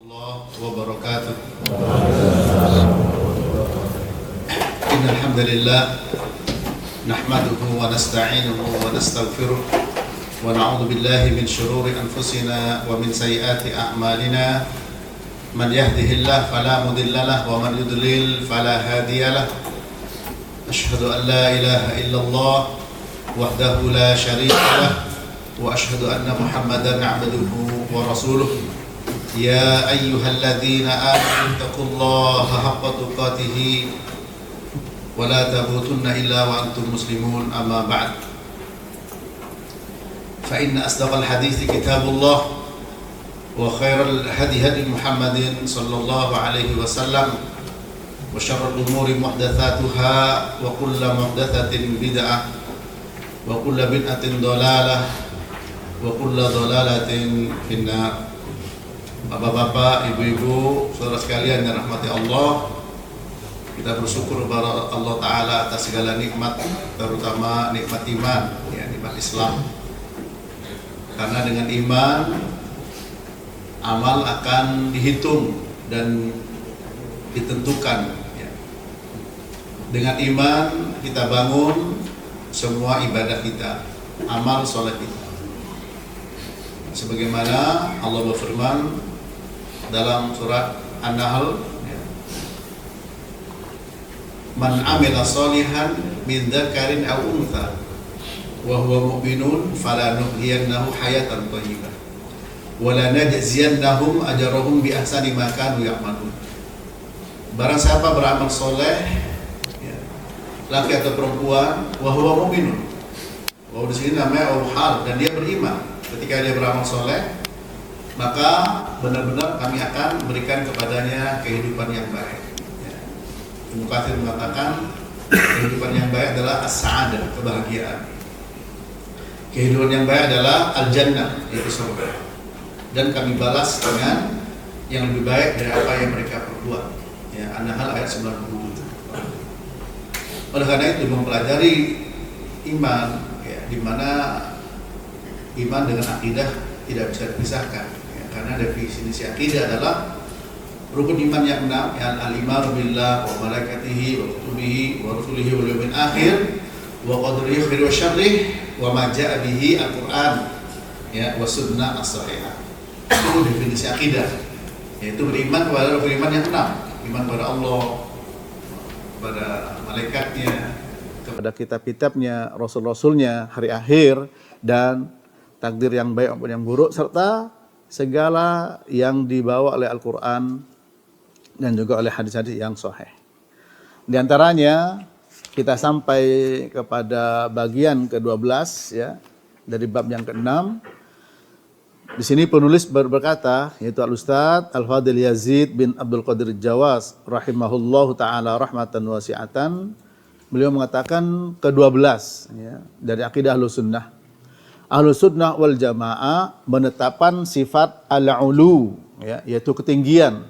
الله وبركاته. إن الحمد لله نحمده ونستعينه ونستغفره ونعوذ بالله من شرور أنفسنا ومن سيئات أعمالنا. من يهده الله فلا مضل له ومن يضلل فلا هادي له. أشهد أن لا إله إلا الله وحده لا شريك له وأشهد أن محمدا عبده ورسوله. يا أيها الذين آمنوا اتقوا الله حق تقاته ولا تموتن إلا وأنتم مسلمون. أما بعد، فإن أصدق الحديث كتاب الله وخير الهدي هدي محمد صلى الله عليه وسلم وشر الأمور محدثاتها وكل محدثة بدعة وكل بدعة ضلالة وكل ضلالة في النار. Bapak-bapak, ibu-ibu, saudara sekalian yang rahmati Allah, kita bersyukur kepada Allah Ta'ala atas segala nikmat, terutama nikmat iman, ya, nikmat Islam. Karena dengan iman, amal akan dihitung dan ditentukan, ya. Dengan iman kita bangun semua ibadah kita, amal soleh kita. Sebagaimana Allah berfirman dalam surat An-Nahl, ya, Man amila sholihan min dzakarin aw untha wa huwa mu'minun falanuhyiyannahu hayatan thayyibah wa lanajziyannahum ajrahum bi ahsani ma kanu ya'malun. Barang siapa beramal soleh, ya, laki atau perempuan, wa huwa mu'minun. Wa di sini namanya hal, dan dia beriman. Ketika dia beramal soleh, maka benar-benar kami akan berikan kepadanya kehidupan yang baik. Ibnu Katsir mengatakan kehidupan yang baik adalah as-sa'adah, kebahagiaan. Kehidupan yang baik adalah al-jannah, yaitu surga. Dan kami balas dengan yang lebih baik dari apa yang mereka perbuat. Ya, An-Nahl ayat 97. Oleh karena itu mempelajari iman, ya, di mana iman dengan akidah tidak bisa dipisahkan, ya, karena definisi akidah adalah rukun iman yang 6, ya, al-imanu billah wa malaikatihi wa kutubihi wa rusulihi wal yawmil akhir wa qadrihi khairi wa syarrih wa ma jaa bihi al-Qur'an, ya, wa sunnah as-sahihah. Itu definisi akidah, yaitu beriman kepada rukun iman yang 6, iman kepada Allah, kepada malaikatnya, kepada kitab-kitabnya, rasul-rasulnya, hari akhir, dan takdir yang baik maupun yang buruk, serta segala yang dibawa oleh Al-Quran dan juga oleh hadis-hadis yang sahih. Di antaranya kita sampai kepada bagian ke-12, ya, dari bab yang ke-6. Di sini penulis berkata, yaitu Al-Ustadz Al-Fadil Yazid bin Abdul Qadir Jawas rahimahullahu ta'ala rahmatan wasi'atan. Beliau mengatakan ke-12, ya, dari akidah Ahlussunnah. Ahlussunnah wal Jamaah menetapkan sifat al-ulu, ya, yaitu ketinggian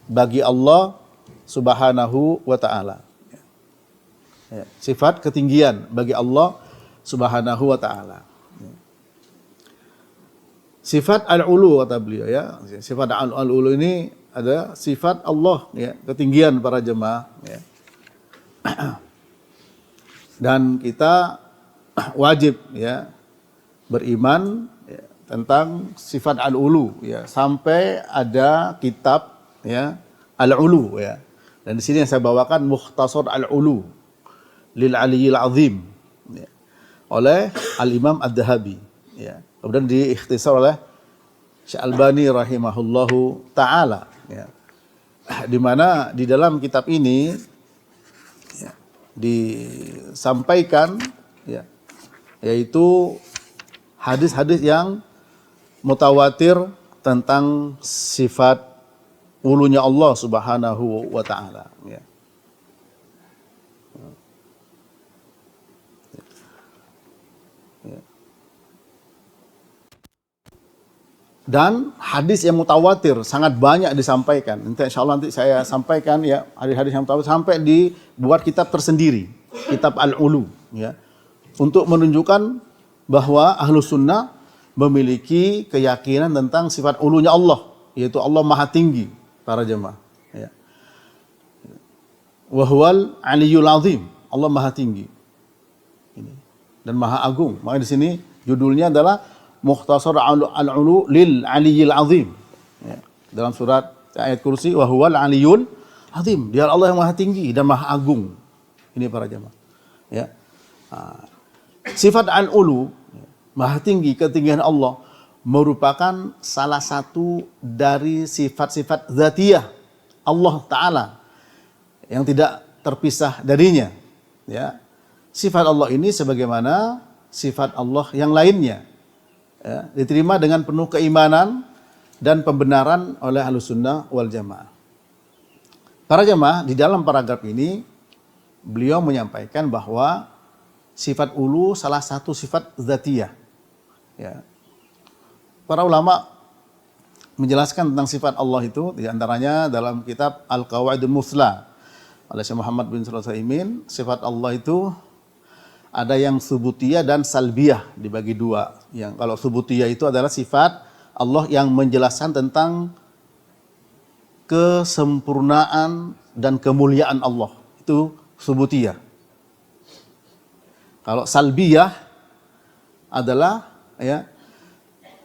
bagi Allah Subhanahu wa ta'ala. Ya, sifat ketinggian bagi Allah Subhanahu wa ta'ala. Sifat al-ulu kata beliau, ya. Sifat al-ulu ini ada sifat Allah, ya, ketinggian para jemaah, ya. Dan kita wajib, ya, beriman, ya, tentang sifat al-ulu, ya, sampai ada kitab, ya, al-ulu, ya. Dan di sini yang saya bawakan Mukhtasar al-ulu lil aliyil azim, ya, oleh al-Imam ad-Dhahabi, ya. Kemudian diikhtisar oleh Syekh Albani rahimahullahu taala, ya. Di mana di dalam kitab ini, ya, disampaikan, ya, yaitu hadis-hadis yang mutawatir tentang sifat ulunya Allah Subhanahu wa ta'ala, ya. Dan hadis yang mutawatir sangat banyak disampaikan. Nanti insyaallah nanti saya sampaikan, ya, hadis-hadis yang mutawatir sampai dibuat kitab tersendiri, kitab al-ulu, ya, untuk menunjukkan bahwa Ahlus Sunnah memiliki keyakinan tentang sifat ulunya Allah yaitu Allah Maha Tinggi, para jemaah. Ya. Wa huwal Aliyyul Azim, Allah Maha Tinggi. Ini. Dan Maha Agung. Maka di sini judulnya adalah Mukhtasar al-Ulu lil Aliyyil Azim. Ya. Dalam surat ayat kursi, wa huwal Aliyyul Azim. Dia Allah yang Maha Tinggi dan Maha Agung. Ini para jemaah. Ya. Sifat al-ulu, Maha Tinggi, ketinggian Allah, merupakan salah satu dari sifat-sifat dzatiyah Allah Ta'ala yang tidak terpisah darinya. Ya. Sifat Allah ini sebagaimana sifat Allah yang lainnya, ya, diterima dengan penuh keimanan dan pembenaran oleh Ahlussunnah wal Jamaah. Para jemaah, di dalam paragraf ini beliau menyampaikan bahwa sifat ulu salah satu sifat dzatiyah. Ya. Para ulama menjelaskan tentang sifat Allah itu diantaranya dalam kitab Al-Qawaidul Muthla oleh Syekh Muhammad bin Shalih Al-Utsaimin. Sifat Allah itu ada yang subutiyah dan salbiyah, dibagi dua. Yang kalau subutiyah itu adalah sifat Allah yang menjelaskan tentang kesempurnaan dan kemuliaan Allah. Itu subutiyah. Kalau salbiyah adalah ya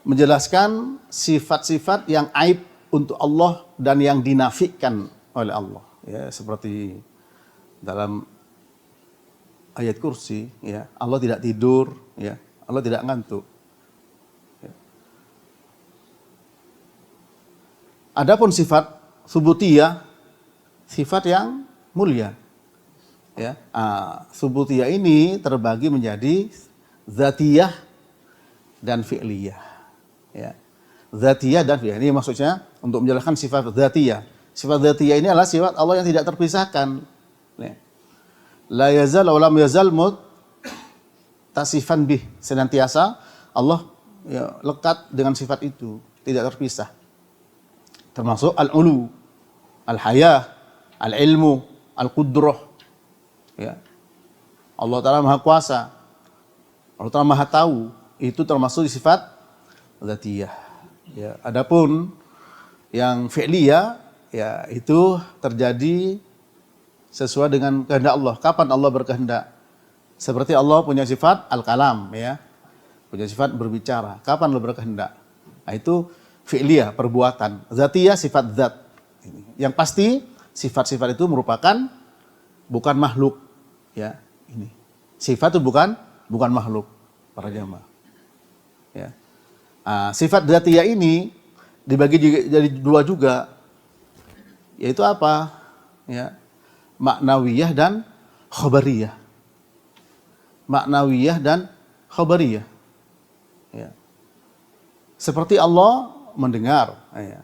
menjelaskan sifat-sifat yang aib untuk Allah dan yang dinafikan oleh Allah. Ya, seperti dalam ayat kursi, ya, Allah tidak tidur, ya, Allah tidak ngantuk. Ya. Adapun sifat subutiyah, sifat yang mulia. Ya, subutiyah ini terbagi menjadi dzatiyah dan fi'liyah. Ya. Dzatiyah dan fi'liyah. Ini maksudnya untuk menjelaskan sifat dzatiyah. Sifat dzatiyah ini adalah sifat Allah yang tidak terpisahkan. Ya. La yazal wa lam yazal tasifan bih. Senantiasa Allah ya, lekat dengan sifat itu, tidak terpisah. Termasuk al-ulu, al-hayah, al-ilmu, al-qudrah. Ya. Allah Ta'ala Maha Kuasa, Allah Ta'ala Maha Tahu, itu termasuk sifat dzatiyah. Ya. Adapun yang fi'liyah, ya itu terjadi sesuai dengan kehendak Allah. Kapan Allah berkehendak? Seperti Allah punya sifat al-kalam, ya, punya sifat berbicara. Kapan Allah berkehendak? Nah, itu fi'liyah, perbuatan. Dzatiyah, sifat zat. Yang pasti sifat-sifat itu merupakan bukan makhluk. Ya, ini sifat itu bukan makhluk, para jamaah. Ya. Sifat dzatiyah ini dibagi jadi dua juga, yaitu apa? Ya, maknawiyah dan khabariyah. Maknawiyah dan khabariyah. Ya. Seperti Allah mendengar, ya,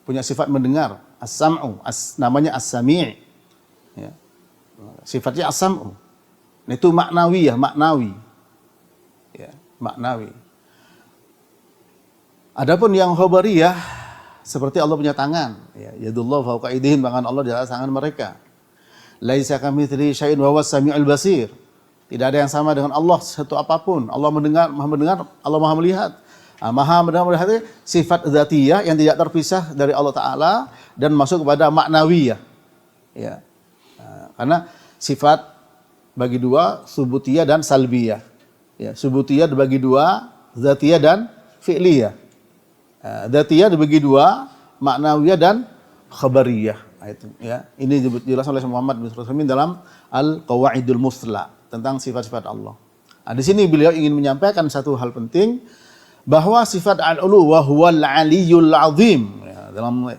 punya sifat mendengar, as-sam'u, namanya as-sami'. Ya. Sifatnya as-sam'u. Itu maknawiyah, maknawi. Ya, maknawi. Adapun yang khabariyah, seperti Allah punya tangan, ya, yadullah fawqa aydihim, tangan Allah di atas tangan mereka. Laisa kamitslihi syai'un wa huwas samiul basir. Tidak ada yang sama dengan Allah satu apapun. Allah mendengar, Allah Maha melihat. Maha melihat sifat dzatiyah yang tidak terpisah dari Allah Ta'ala dan masuk kepada maknawiyah. Ya. Karena sifat bagi dua, subutiyah dan salbiyah. Ya, subutiyah dibagi dua, dzatiyah dan fi'liyah. Dzatiyah dibagi dua, maknawiyah dan khabariyah. Nah, itu, ya. Ini dijelaskan oleh Muhammad bin Shalih Al-Utsaimin dalam Al-Qawaidul Muthla tentang sifat-sifat Allah. Nah, di sini beliau ingin menyampaikan satu hal penting, bahwa sifat al-ulu wa huwal aliyyul azim, ya, dalam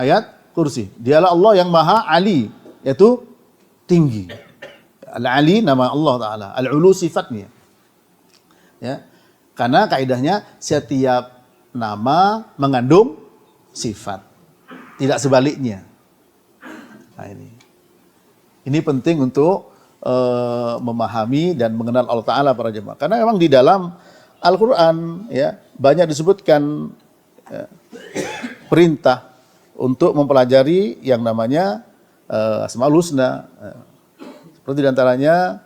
ayat kursi, dialah Allah yang Maha Ali, yaitu tinggi. Al-Ali nama Allah Ta'ala, al-ulu sifatnya. Ya. Karena kaidahnya setiap nama mengandung sifat, tidak sebaliknya. Nah, ini penting untuk memahami dan mengenal Allah Ta'ala, para jemaah. Karena memang di dalam Al-Quran, ya, banyak disebutkan, ya, perintah untuk mempelajari yang namanya Asmaul Husna. Seperti diantaranya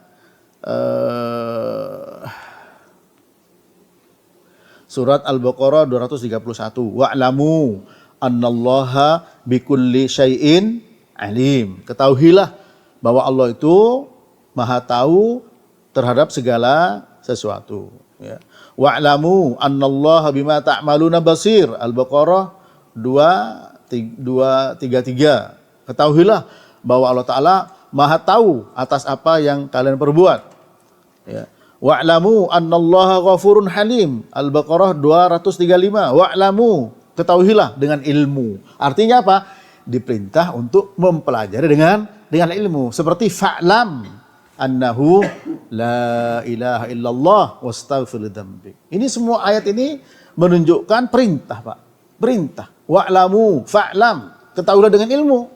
surat Al-Baqarah 231. Wa'lamu annallaha bikulli syai'in alim. Ketahuilah bahwa Allah itu Maha tahu terhadap segala sesuatu, ya. Wa'lamu annallaha bima ta'maluna basir. Al-Baqarah 233. Ketahuilah bahwa Allah Ta'ala Maha tahu atas apa yang kalian perbuat, ya. Wa'lamu annallaha ghafurun halim. Al-Baqarah 235. Wa'lamu, ketahuilah dengan ilmu. Artinya apa? Diperintah untuk mempelajari dengan ilmu. Seperti fa'lam annahu la ilaha illallah wastaghfir lidzambik. Ini semua ayat ini menunjukkan perintah, Pak. Perintah. Wa'lamu, fa'lam, ketahuilah dengan ilmu.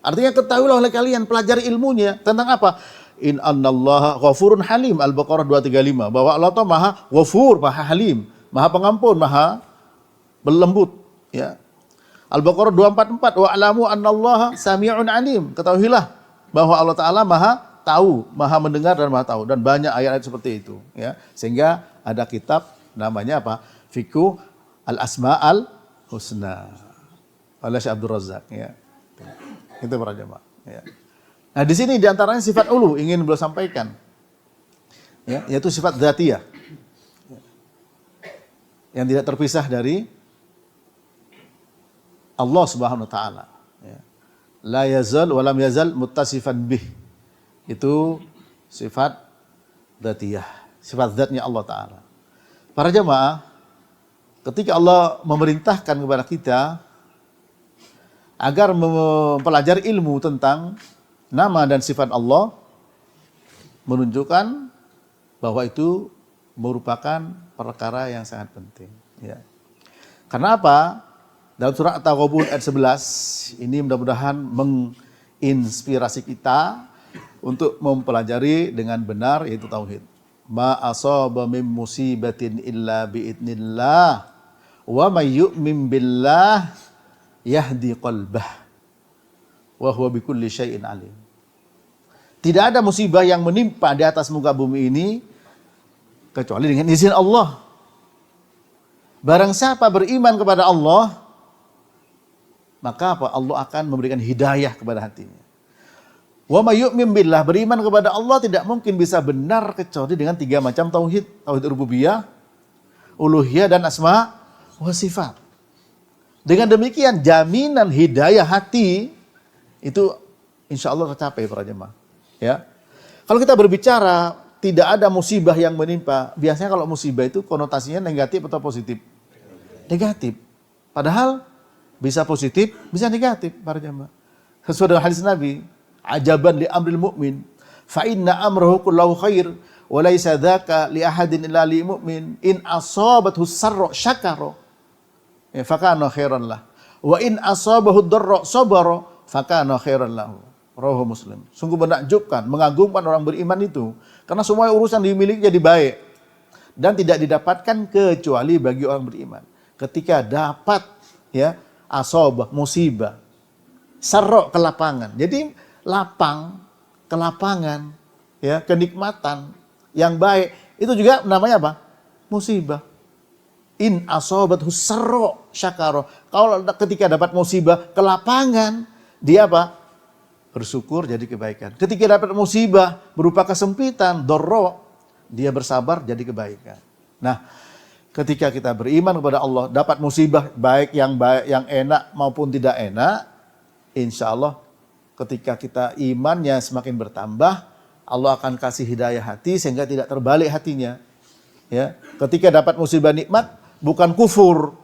Artinya ketahuilah oleh kalian, pelajari ilmunya. Tentang apa? In annallaha ghafurun halim. Al-Baqarah 235. Bahwa Allah itu Maha Ghafur, Maha Halim, Maha Pengampun, Maha Berlembut, ya. Al-Baqarah 244. Wa'lamu annallaha sami'un alim. Ketahuilah bahwa Allah Ta'ala Maha tahu, Maha mendengar dan Maha tahu. Dan banyak ayat-ayat seperti itu, ya. Sehingga ada kitab namanya apa? Fiqh Al-Asma'al Husna oleh Syekh Abdul Razak, ya. Itu para jemaah, ya. Nah, di sini diantaranya sifat ulu ingin beliau sampaikan, ya, yaitu sifat dzatiyah, yang tidak terpisah dari Allah Subhanahu wa taala, ya. La yazal wa lam yazal muttasifan bih. Itu sifat dzatiyah, sifat zatnya Allah Ta'ala. Para jemaah, ketika Allah memerintahkan kepada kita agar mempelajari ilmu tentang nama dan sifat Allah, menunjukkan bahwa itu merupakan perkara yang sangat penting, ya. Karena apa? Dalam surah At-Taghabun ayat 11 ini mudah-mudahan menginspirasi kita untuk mempelajari dengan benar, yaitu tauhid. Ma asaba min musibatin illa biidznillah wa may yu'min billah yahdi qalbah wa huwa bikulli syai'in alim. Tidak ada musibah yang menimpa di atas muka bumi ini kecuali dengan izin Allah. Barang siapa beriman kepada Allah, maka apa? Allah akan memberikan hidayah kepada hatinya. Wa may yu'min billah, beriman kepada Allah tidak mungkin bisa benar kecuali dengan 3 macam tauhid. Tauhid rububiyah, uluhiyah, dan asma wa sifat. Dengan demikian jaminan hidayah hati itu insya Allah tercapai para jemaah, ya. Kalau kita berbicara tidak ada musibah yang menimpa, biasanya kalau musibah itu konotasinya negatif atau positif? Negatif. Padahal bisa positif, bisa negatif para jemaah. Sesuai dengan hadis Nabi, ajaban li amril mu'min fa inna amrahu kullahu khair wa laysa dzaka li ahadin illa li mu'min in asabathu sarra syakara fa kana khairan lah wa in asabahu dharra sabara fa kana khairan lahu. Rawahu Muslim. Sungguh menakjubkan, mengagumkan orang beriman itu karena semua urusan dimiliki jadi baik dan tidak didapatkan kecuali bagi orang beriman. Ketika dapat, ya, asabah, musibah, sarra, kelapangan. Jadi lapang, kelapangan, ya, kenikmatan yang baik, itu juga namanya apa? Musibah. In asabathu sarra syakara. Kalau ketika dapat musibah, kelapangan, dia apa? Bersyukur jadi kebaikan. Ketika dapat musibah berupa kesempitan, dharra, dia bersabar jadi kebaikan. Nah, ketika kita beriman kepada Allah, dapat musibah baik yang enak maupun tidak enak, insya Allah ketika kita imannya semakin bertambah, Allah akan kasih hidayah hati sehingga tidak terbalik hatinya, ya. Ketika dapat musibah nikmat, bukan kufur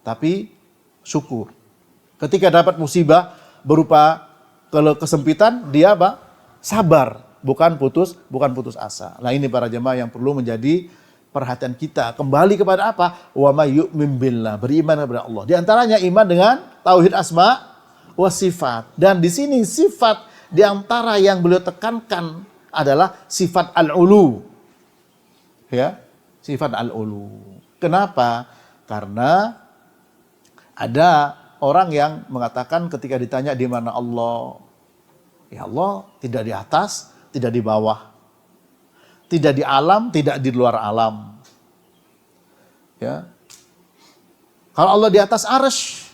tapi syukur. Ketika dapat musibah berupa kesempitan, dia apa? Sabar, bukan putus asa. Nah, ini para jemaah yang perlu menjadi perhatian kita. Kembali kepada apa? Wa may yu'min billah, beriman kepada Allah. Di antaranya iman dengan tauhid asma wa sifat. Dan di sini sifat di antara yang beliau tekankan adalah sifat al-ulu. Ya, sifat al-ulu. Kenapa? Karena ada orang yang mengatakan ketika ditanya di mana Allah, ya Allah tidak di atas, tidak di bawah, tidak di alam, tidak di luar alam. Ya, kalau Allah di atas arsy,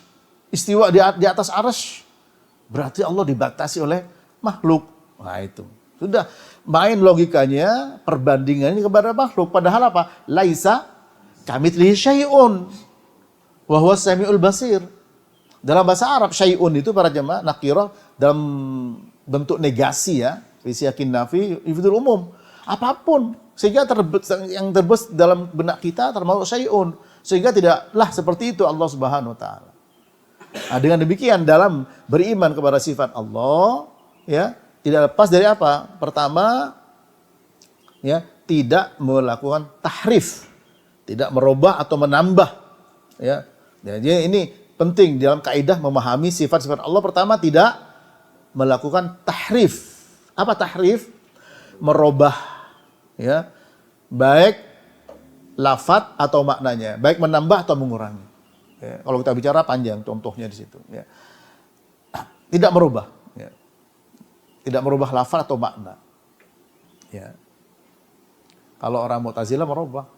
istiwa di atas arsy, berarti Allah dibatasi oleh makhluk. Nah itu. Sudah main logikanya, perbandingannya kepada makhluk. Padahal apa? Laisa kamitslihi syai'un wa huwas samiul basir. Dalam bahasa Arab syai'un itu para jemaah nakirah dalam bentuk negasi ya, fi siyaqin nafi yufidul umum. Apapun sehingga yang terbes dalam benak kita termasuk syai'un. Sehingga tidaklah seperti itu Allah Subhanahu wa taala. Nah, dengan demikian dalam beriman kepada sifat Allah ya, tidak lepas dari apa? Pertama ya, tidak melakukan tahrif, tidak merubah atau menambah ya. Jadi ini penting dalam kaidah memahami sifat-sifat Allah. Pertama, tidak melakukan tahrif. Apa tahrif? Merubah ya, baik lafadz atau maknanya, baik menambah atau mengurangi. Ya, kalau kita bicara panjang contohnya di situ ya. Tidak merubah ya. Tidak merubah lafadz atau makna. Ya. Kalau orang Mu'tazilah merubah.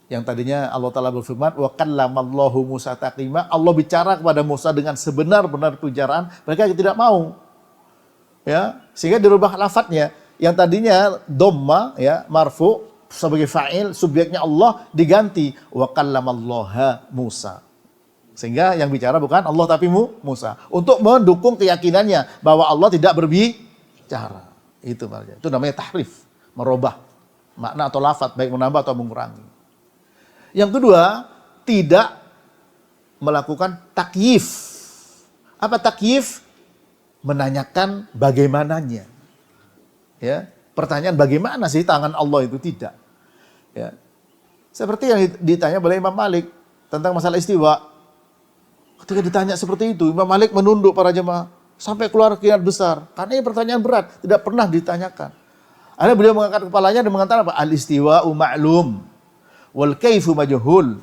Yang tadinya Allah Ta'ala berfirman, wa kallamallahu Musa taklima, Allah bicara kepada Musa dengan sebenar-benar pembicaraan, mereka tidak mau. Ya, sehingga dirubah lafadznya. Yang tadinya dhamma ya, marfu sebagai fa'il, subjeknya Allah diganti wa kallamallaha Musa. Sehingga yang bicara bukan Allah tapi Musa. Untuk mendukung keyakinannya bahwa Allah tidak berbicara. Itu namanya tahrif, merubah makna atau lafadz baik menambah atau mengurangi. Yang kedua, tidak melakukan takyif. Apa takyif? Menanyakan bagaimananya. Ya, pertanyaan bagaimana sih tangan Allah itu, tidak. Ya. Seperti yang ditanya oleh Imam Malik tentang masalah istiwa. Ketika ditanya seperti itu, Imam Malik menunduk para jemaah sampai keluar keringat besar. Karena ini pertanyaan berat, tidak pernah ditanyakan. Akhirnya beliau mengangkat kepalanya dan mengatakan apa? Al-istiwa'u ma'lum wal kaifu majhul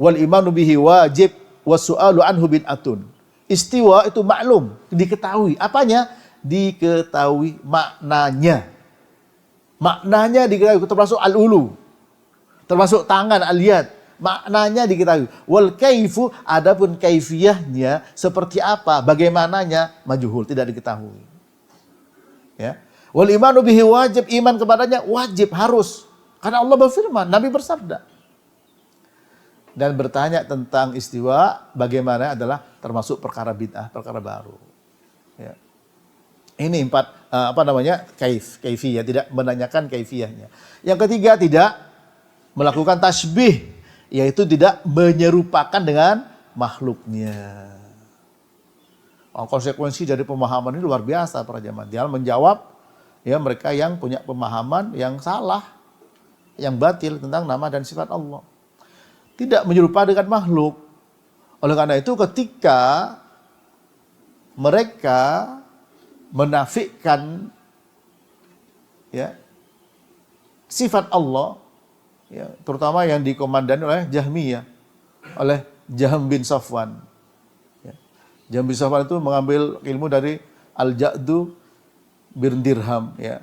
wal imanu bihi wajib was-su'alu anhu bid'atun. Istiwa itu maklum, diketahui. Apanya? Diketahui maknanya. Maknanya diketahui, termasuk al-ulu, termasuk tangan, al-yad. Maknanya diketahui. Wal kaifu, adapun kaifiyahnya seperti apa, bagaimananya, majhul, tidak diketahui. Ya. Wal imanu bihi wajib, iman kepadanya wajib, harus. Karena Allah berfirman, Nabi bersabda. Dan bertanya tentang istiwa bagaimana adalah termasuk perkara bid'ah, perkara baru. Ya. Ini kaifiyah, tidak menanyakan kaifiyahnya. Yang ketiga, tidak melakukan tasbih, yaitu tidak menyerupakan dengan makhluknya. Konsekuensi dari pemahaman ini luar biasa para jemaah. Dia menjawab ya mereka yang punya pemahaman yang salah, yang batil tentang nama dan sifat Allah. Tidak menyerupai dengan makhluk. Oleh karena itu ketika mereka menafikan ya sifat Allah ya, terutama yang dikomandani oleh Jahmiyah, oleh Jahm bin Safwan. Ya. Jahm bin Safwan itu mengambil ilmu dari Al-Ja'du bin Dirham ya.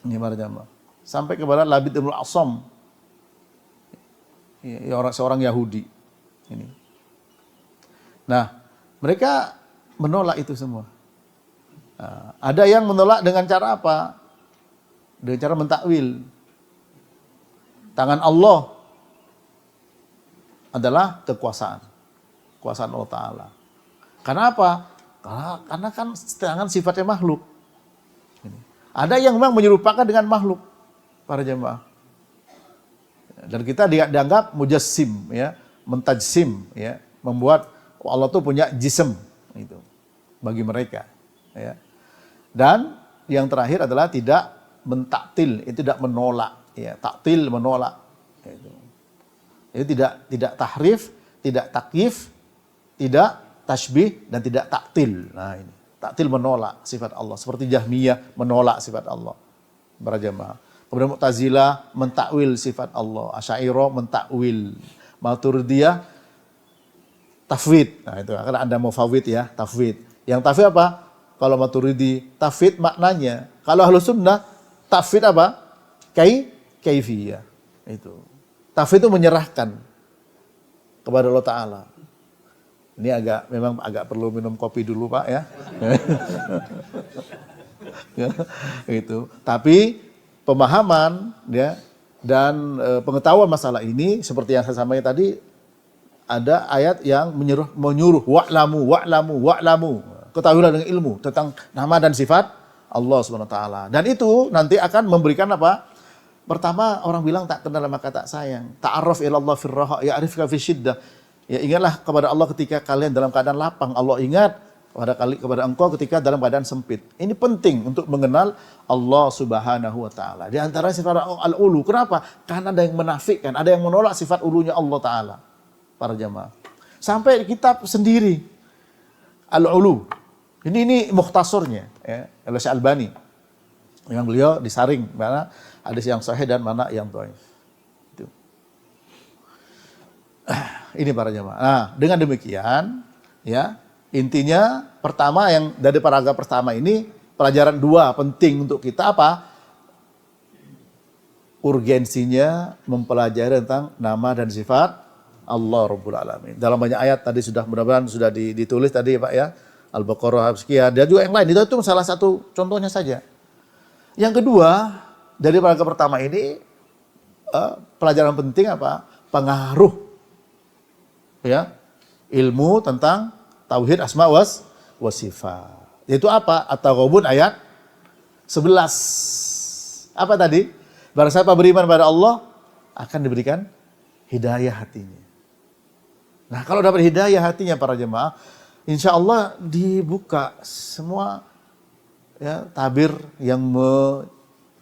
Ini para jamaah. Sampai kepada Labid bin Al-Asam. Ya, seorang Yahudi ini. Nah, mereka menolak itu semua. Nah, ada yang menolak dengan cara apa? Dengan cara mentakwil. Tangan Allah adalah kekuasaan Allah Ta'ala. Karena apa? Karena kan tangan sifatnya makhluk. Ada yang memang menyerupakan dengan makhluk, para jemaah. Dan kita dianggap mujassim, ya, mentajsim, ya, membuat Allah tuh punya jism itu bagi mereka. Ya. Dan yang terakhir adalah tidak mentaktil, itu tidak menolak, ya, taktil menolak. Itu. Jadi tidak tahrif, tidak takyif, tidak tasbih dan tidak taktil. Nah ini, taktil menolak sifat Allah, seperti Jahmiyah menolak sifat Allah. Para jemaah. Kemudian Mu'tazilah mentakwil sifat Allah, Asy'ariyah mentakwil, Maturidiyah tafwid. Nah itu karena Anda mufawwid ya, tafwid. Yang tafwid apa? Kalau Maturidi tafwid maknanya. Kalau Ahlus Sunnah tafwid apa? Kaifiyah. Itu. Tafwid itu menyerahkan kepada Allah Ta'ala. Ini memang agak perlu minum kopi dulu Pak ya. Ya, itu. Tapi pemahaman ya dan pengetahuan masalah ini seperti yang saya sampaikan tadi, ada ayat yang menyuruh wa'lamu. Ketahuilah dengan ilmu tentang nama dan sifat Allah Subhanahu wa taala. Dan itu nanti akan memberikan apa? Pertama orang bilang tak kenal maka tak sayang. Ta'arraf ila Allah fir raha ya'rifka fi syiddah. Ya ingatlah kepada Allah ketika kalian dalam keadaan lapang. Allah ingat kepada engkau ketika dalam keadaan sempit. Ini penting untuk mengenal Allah Subhanahu wa taala. Di antara sifat al-ulu. Kenapa? Karena ada yang menafikan, ada yang menolak sifat ulunya Allah taala. Para jamaah. Sampai kitab sendiri al-ulu. Ini mukhtasornya ya, oleh Syekh Albani. Yang beliau disaring mana hadis yang sahih dan mana yang dhaif. Itu. Ini para jamaah. Nah, dengan demikian ya, intinya pertama yang dari paragraf pertama ini pelajaran 2 penting untuk kita apa? Urgensinya mempelajari tentang nama dan sifat Allah Rabbul Alamin. Dalam banyak ayat tadi sudah mudah-mudahan sudah ditulis tadi ya Pak ya. Al-Baqarah sekian, dan juga yang lain. Itu salah satu contohnya saja. Yang kedua, dari paragraf pertama ini pelajaran penting apa? Pengaruh ya ilmu tentang tauhid asma wa sifat. Yaitu apa? At-Taghabun ayat 11. Apa tadi? Barang siapa beriman pada Allah akan diberikan hidayah hatinya. Nah, kalau dapat hidayah hatinya para jemaah, insya Allah dibuka semua ya tabir yang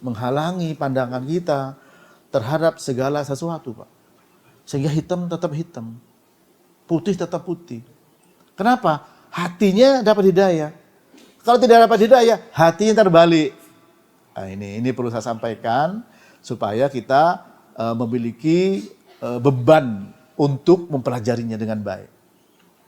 menghalangi pandangan kita terhadap segala sesuatu, Pak. Sehingga hitam tetap hitam, putih tetap putih. Kenapa? Hatinya dapat hidayah. Kalau tidak dapat hidayah, hatinya terbalik. Nah, ini perlu saya sampaikan supaya kita memiliki beban untuk mempelajarinya dengan baik.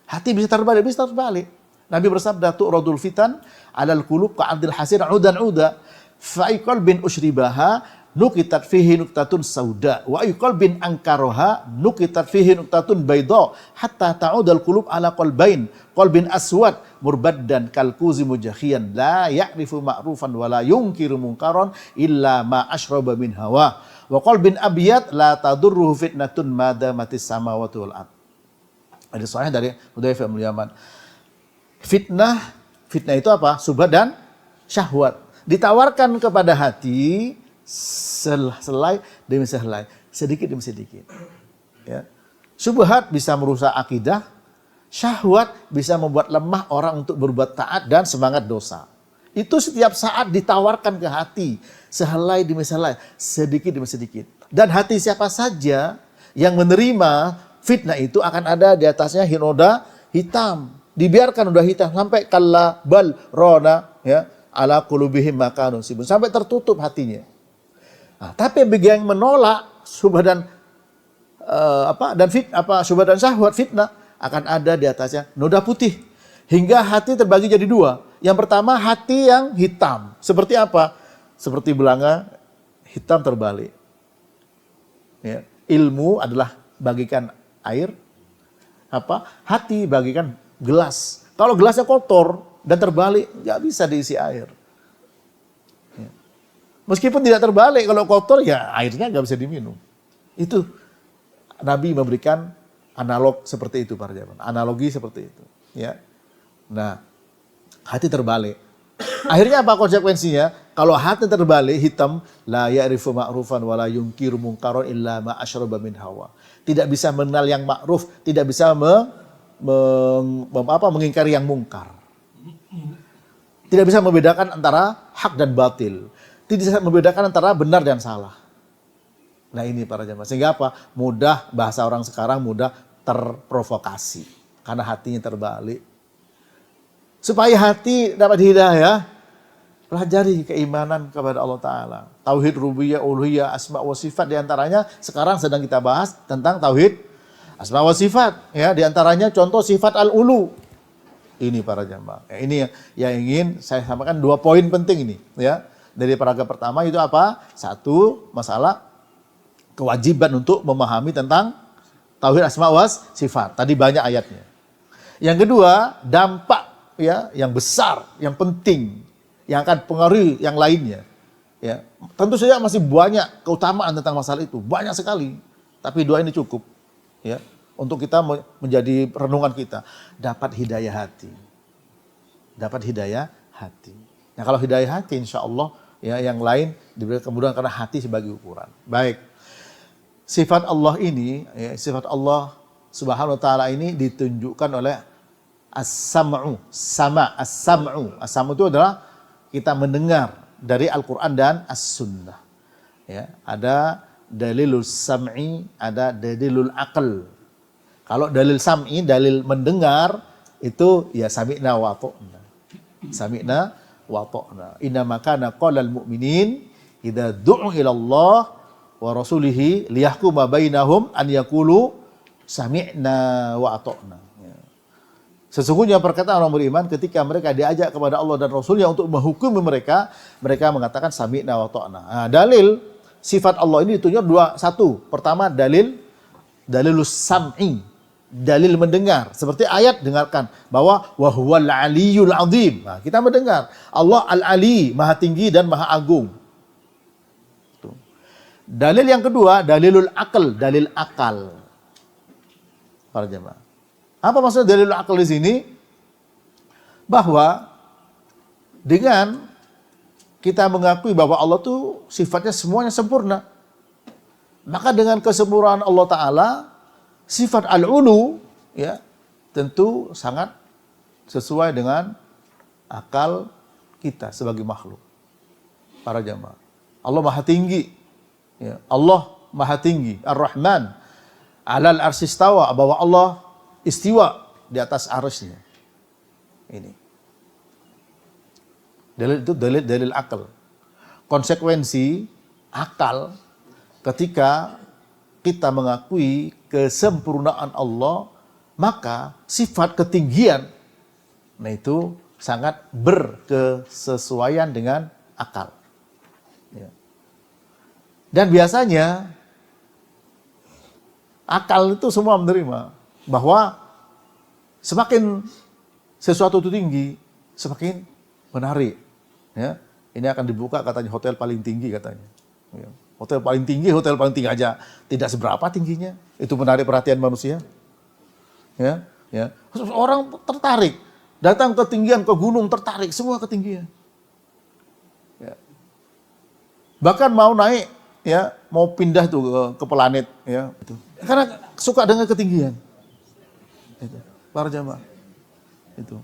Hati bisa terbalik. Nabi bersabda, tu'radul fitan 'alal qulub ka'adil hasir 'udan 'uda. Fa qalbin ushribaha nukitat fihi nuktatun sauda wa qalbin ankaroha nukitat fihi nuktatun bayda hatta ta'udal qulub 'ala qalbain qalbin aswad murbaddan kalkuzi mujahiyan la ya'rifu ma'rufan wa la yunkiru munkaran illa ma ashraba min hawa wa qalbin abyad la tadurruhu fitnatun madamatis samawati wal ard. Hadis sahih dari Hudzaifah bin Yaman. Fitnah itu apa? Subhat dan syahwat. Ditawarkan kepada hati selai demi selai, sedikit demi sedikit. Ya. Subhat bisa merusak akidah, syahwat bisa membuat lemah orang untuk berbuat taat dan semangat dosa. Itu setiap saat ditawarkan ke hati, sehelai demi sehelai, sedikit demi sedikit. Dan hati siapa saja yang menerima fitnah itu akan ada di atasnya noda hitam. Dibiarkan udah hitam sampai kalla bal rona ya ala qulubihim ma kanu sibun, sampai tertutup hatinya. Nah, tapi bagi yang menolak syubhat dan syubhat dan syahwat fitnah akan ada di atasnya noda putih hingga hati terbagi jadi 2. Yang pertama hati yang hitam. Seperti apa? Seperti belanga hitam terbalik. Ya, ilmu adalah bagikan air, hati bagikan gelas. Kalau gelasnya kotor dan terbalik, nggak bisa diisi air. Ya. Meskipun tidak terbalik, kalau kotor ya airnya nggak bisa diminum. Itu Nabi memberikan analog seperti itu para jamaah. Analogi seperti itu. Ya. Nah, hati terbalik. Akhirnya apa konsekuensinya? Kalau hati terbalik hitam, la ya'rifu ma'rufan wa la yunkiru munkaran illa ma asyraba min hawa. Tidak bisa mengenal yang ma'ruf, tidak bisa mengingkari yang mungkar. Tidak bisa membedakan antara hak dan batil. Tidak bisa membedakan antara benar dan salah. Nah ini para jamaah. Sehingga apa? Mudah, bahasa orang sekarang mudah terprovokasi. Karena hatinya terbalik. Supaya hati dapat hidayah, pelajari keimanan kepada Allah Ta'ala. Tauhid rububiyah, uluhiyah, asma wa sifat. Di antaranya sekarang sedang kita bahas tentang tauhid asma wa sifat. Ya, di antaranya contoh sifat al-ulu. Ini para jamaah. Ya, ini yang ingin saya sampaikan 2 poin penting ini. Ya. Dari paragraf pertama itu apa? 1, masalah kewajiban untuk memahami tentang tauhid asma wa sifat. Tadi banyak ayatnya. Yang kedua, dampak ya yang besar, yang penting, yang akan pengaruhi yang lainnya. Ya, tentu saja masih banyak keutamaan tentang masalah itu, banyak sekali. Tapi dua ini cukup, ya, untuk kita menjadi renungan kita. Dapat hidayah hati, dapat hidayah hati. Nah kalau hidayah hati, insya Allah ya yang lain diberikan kemudahan karena hati sebagai ukuran. Baik, sifat Allah ini, ya, sifat Allah Subhanahu Wa Taala ini ditunjukkan oleh as-sam'u, as-sam'u. As-sam'u itu adalah kita mendengar dari Al-Quran dan As-Sunnah. Ya, ada dalilul sam'i, ada dalilul aql. Kalau dalil sam'i, dalil mendengar, itu ya sami'na wa ta'na. Sami'na wa ta'na. Innama kana qalal mu'minin idza du'u ila Allah wa rasulihi liyahkuma bainahum an yaqulu sami'na wa ta'na. Sesungguhnya perkataan orang beriman ketika mereka diajak kepada Allah dan Rasulnya untuk menghukumi mereka, mereka mengatakan sami'na wa ta'na. Nah, dalil sifat Allah ini ditunjuk satu. Pertama dalilus sam'i, dalil mendengar. Seperti ayat dengarkan bahwa wa huwal aliyyul azim. Nah, kita mendengar Allah al-ali, maha tinggi dan maha agung. Tuh. Dalil yang kedua, dalilul aql, dalil akal. Para jemaah. Apa maksudnya dalil akal di sini? Bahwa dengan kita mengakui bahwa Allah itu sifatnya semuanya sempurna, maka dengan kesempurnaan Allah Ta'ala, sifat al-ulu ya tentu sangat sesuai dengan akal kita sebagai makhluk. Para jamaah, Allah maha tinggi, ya. Allah maha tinggi, Ar-Rahman alal arsistawa, bahwa Allah istiwa di atas arsy-Nya. Ini. Dalil itu dalil akal. Konsekuensi akal ketika kita mengakui kesempurnaan Allah, maka sifat ketinggian, nah itu sangat berkesesuaian dengan akal. Ya. Dan biasanya akal itu semua menerima bahwa semakin sesuatu itu tinggi, semakin menarik. Ya, ini akan dibuka katanya hotel paling tinggi katanya. Ya, hotel paling tinggi aja tidak seberapa tingginya, itu menarik perhatian manusia. Ya, ya. Orang tertarik, datang ke ketinggian, ke gunung tertarik, semua ketinggian. Ya. Bahkan mau naik, ya, mau pindah tuh ke planet, ya, itu. Karena suka dengan ketinggian. Itu. Para jamaah. Itu.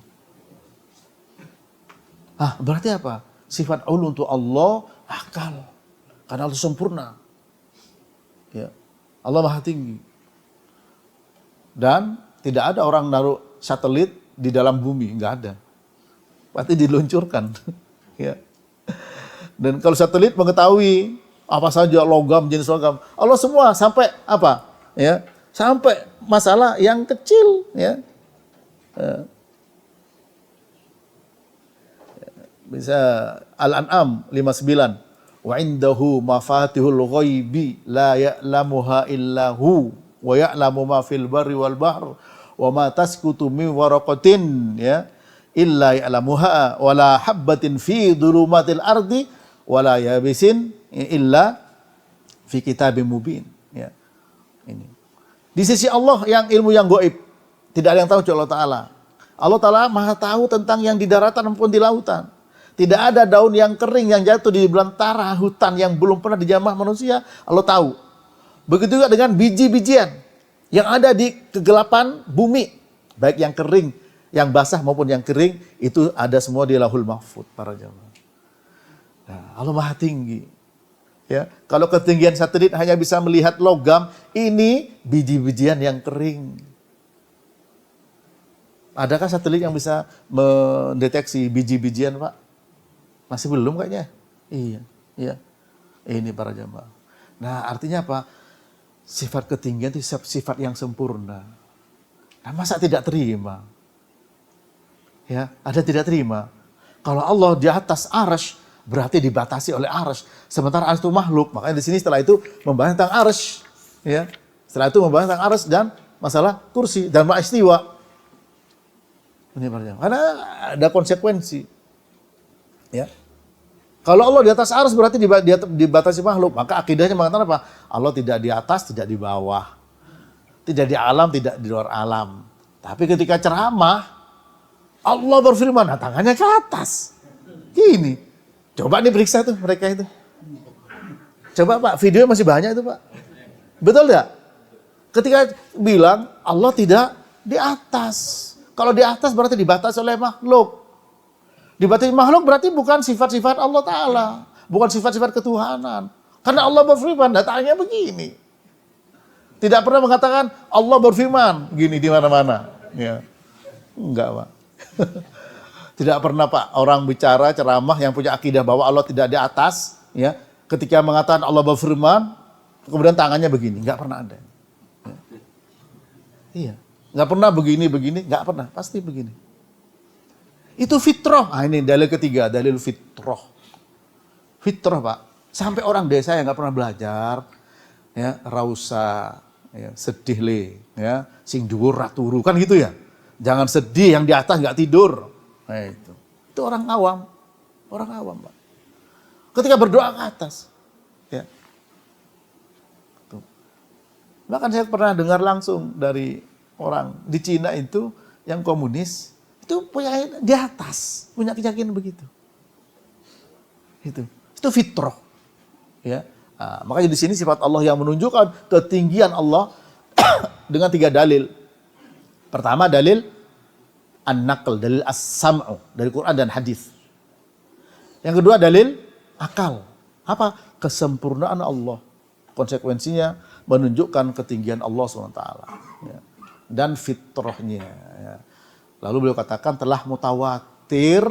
Berarti apa? Sifat ulu untuk Allah akal. Karena Allah sempurna. Ya. Allah maha tinggi. Dan tidak ada orang naruh satelit di dalam bumi, enggak ada. Pasti diluncurkan. Ya. Dan kalau satelit mengetahui apa saja logam, jenis logam, Allah semua sampai apa? Ya. Sampai masalah yang kecil, ya. Bisa Al-An'am 59. Wa indahu mafatihul ghaibi la ya'lamuha illahu wa ya'lamu ma fil barri wal bahr wa ma tasqutu min waraqatin ya illa ya'lamuha wa la habbatin fi dhulumatil ardi wa la yabisin illa fi kitabim mubin. Ya. Ini. Di sisi Allah yang ilmu yang gaib, tidak ada yang tahu kecuali Allah Ta'ala. Allah Ta'ala maha tahu tentang yang di daratan maupun di lautan. Tidak ada daun yang kering yang jatuh di belantara hutan yang belum pernah dijamah manusia, Allah tahu. Begitu juga dengan biji-bijian yang ada di kegelapan bumi, baik yang kering, yang basah maupun yang kering, itu ada semua di Lauhul Mahfuz, para jamaah. Nah, Allah maha tinggi. Ya, kalau ketinggian satelit hanya bisa melihat logam, ini biji-bijian yang kering. Adakah satelit yang bisa mendeteksi biji-bijian, Pak? Masih belum kayaknya. Iya, iya. Ini para jamaah. Nah, artinya apa? Sifat ketinggian itu sifat yang sempurna. Nah, masa tidak terima? Ya, ada tidak terima. Kalau Allah di atas arsy, berarti dibatasi oleh arsy. Sementara arsy itu makhluk. Makanya di sini setelah itu membahas tentang arsy. Ya. Setelah itu membahas tentang arsy dan masalah kursi dan ma'istiwa. Ini para jamaah. Karena ada konsekuensi. Ya. Kalau Allah di atas arsy berarti dibatasi makhluk. Maka akidahnya mengatakan apa? Allah tidak di atas, tidak di bawah. Tidak di alam, tidak di luar alam. Tapi ketika ceramah, Allah berfirman, nah, tangannya ke atas. Gini. Coba nih periksa tuh mereka itu. Coba Pak, video masih banyak itu Pak. Betul tidak? Ketika bilang Allah tidak di atas. Kalau di atas berarti dibatasi oleh makhluk. Dibatasi makhluk berarti bukan sifat-sifat Allah Ta'ala. Bukan sifat-sifat ketuhanan. Karena Allah berfirman, datangnya begini. Tidak pernah mengatakan Allah berfirman gini di mana-mana. Ya. Enggak Pak. Tidak pernah Pak orang bicara ceramah yang punya akidah bahwa Allah tidak di atas. Ya. Ketika mengatakan Allah berfirman, kemudian tangannya begini. Enggak pernah ada. Ya. Iya. Nggak pernah begini, nggak pernah, pasti begini. Itu fitrah. Nah, ini dalil ketiga, dalil fitrah. Fitrah Pak. Sampai orang desa yang nggak pernah belajar, ya rausa, ya, sedih le, ya sing dhuwur ra turu, kan gitu ya. Jangan sedih yang di atas nggak tidur. Nah, itu orang awam, Pak. Ketika berdoa ke atas, ya. Tuh. Bahkan saya pernah dengar langsung dari orang di Cina itu yang komunis itu punya di atas, punya keyakinan begitu. Itu fitrah. Ya. Nah, makanya di sini sifat Allah yang menunjukkan ketinggian Allah dengan 3 dalil. Pertama dalil an-naql, dalil as-sam'u dari Quran dan hadis. Yang kedua dalil akal. Apa? Kesempurnaan Allah. Konsekuensinya menunjukkan ketinggian Allah SWT. Ya. Dan fitrahnya. Ya. Lalu beliau katakan telah mutawatir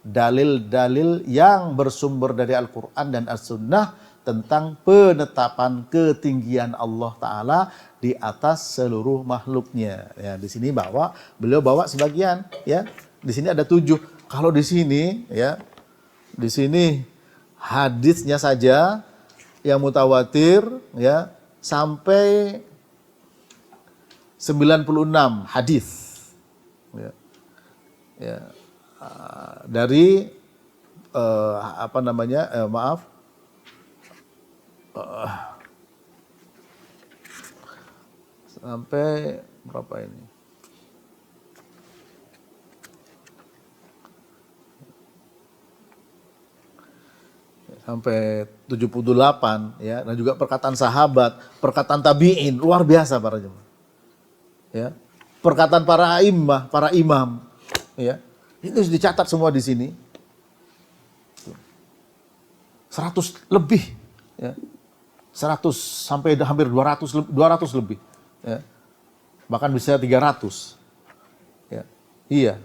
dalil-dalil yang bersumber dari Al-Quran dan As-Sunnah tentang penetapan ketinggian Allah Ta'ala di atas seluruh makhluknya. Ya, di sini beliau bawa sebagian. Ya, di sini ada 7. Kalau di sini, ya, di sini hadisnya saja yang mutawatir, ya, sampai 96 hadis, ya, ya, dari sampai berapa ini? Sampai 78, ya, dan juga perkataan sahabat, perkataan tabi'in, luar biasa para jemaah. Ya, perkataan para a'immah, para imam, ya, itu dicatat semua di sini. 100 lebih, ya, 100 sampai hampir 200 lebih, ya, bahkan bisa 300, ya, iya,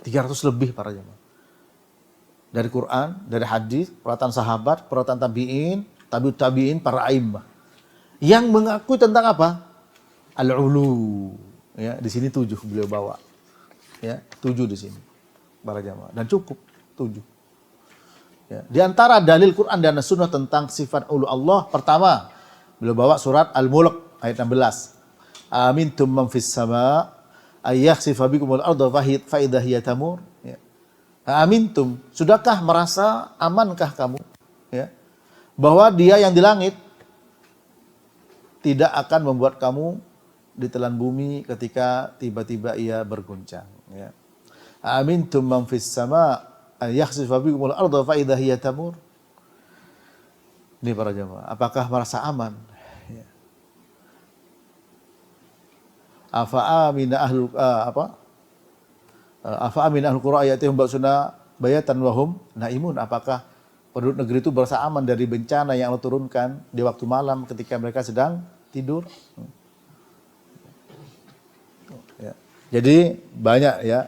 300 lebih para jemaah. Dari Quran, dari hadis, perkataan sahabat, perkataan tabi'in, tabi'in, para a'immah, yang mengakui tentang apa? Al-ulu, ya, di sini 7 beliau bawa, ya, 7 di sini para jamaah, dan cukup 7. Ya, di antara dalil Quran dan Sunnah tentang sifat ulu Allah, pertama beliau bawa surat Al-Mulk ayat 16. Amintum man fis sama ayakhsifa bikumul arda fa idza hiya tamur. Ya. Amintum, sudahkah merasa amankah kamu, ya, bahwa Dia yang di langit tidak akan membuat kamu ditelan bumi ketika tiba-tiba ia berguncang, ya. Amintum man fis sama yakhsifa bikumul arda fa idza hiya tamur. Ini para jemaah, apakah merasa aman? Ya. Afa amina ahlul afa amina ahlul qura ayatihum ba'suna bayatan wa hum naimun. Apakah penduduk negeri itu berasa aman dari bencana yang Allah turunkan di waktu malam ketika mereka sedang tidur? Ya. Jadi banyak, ya,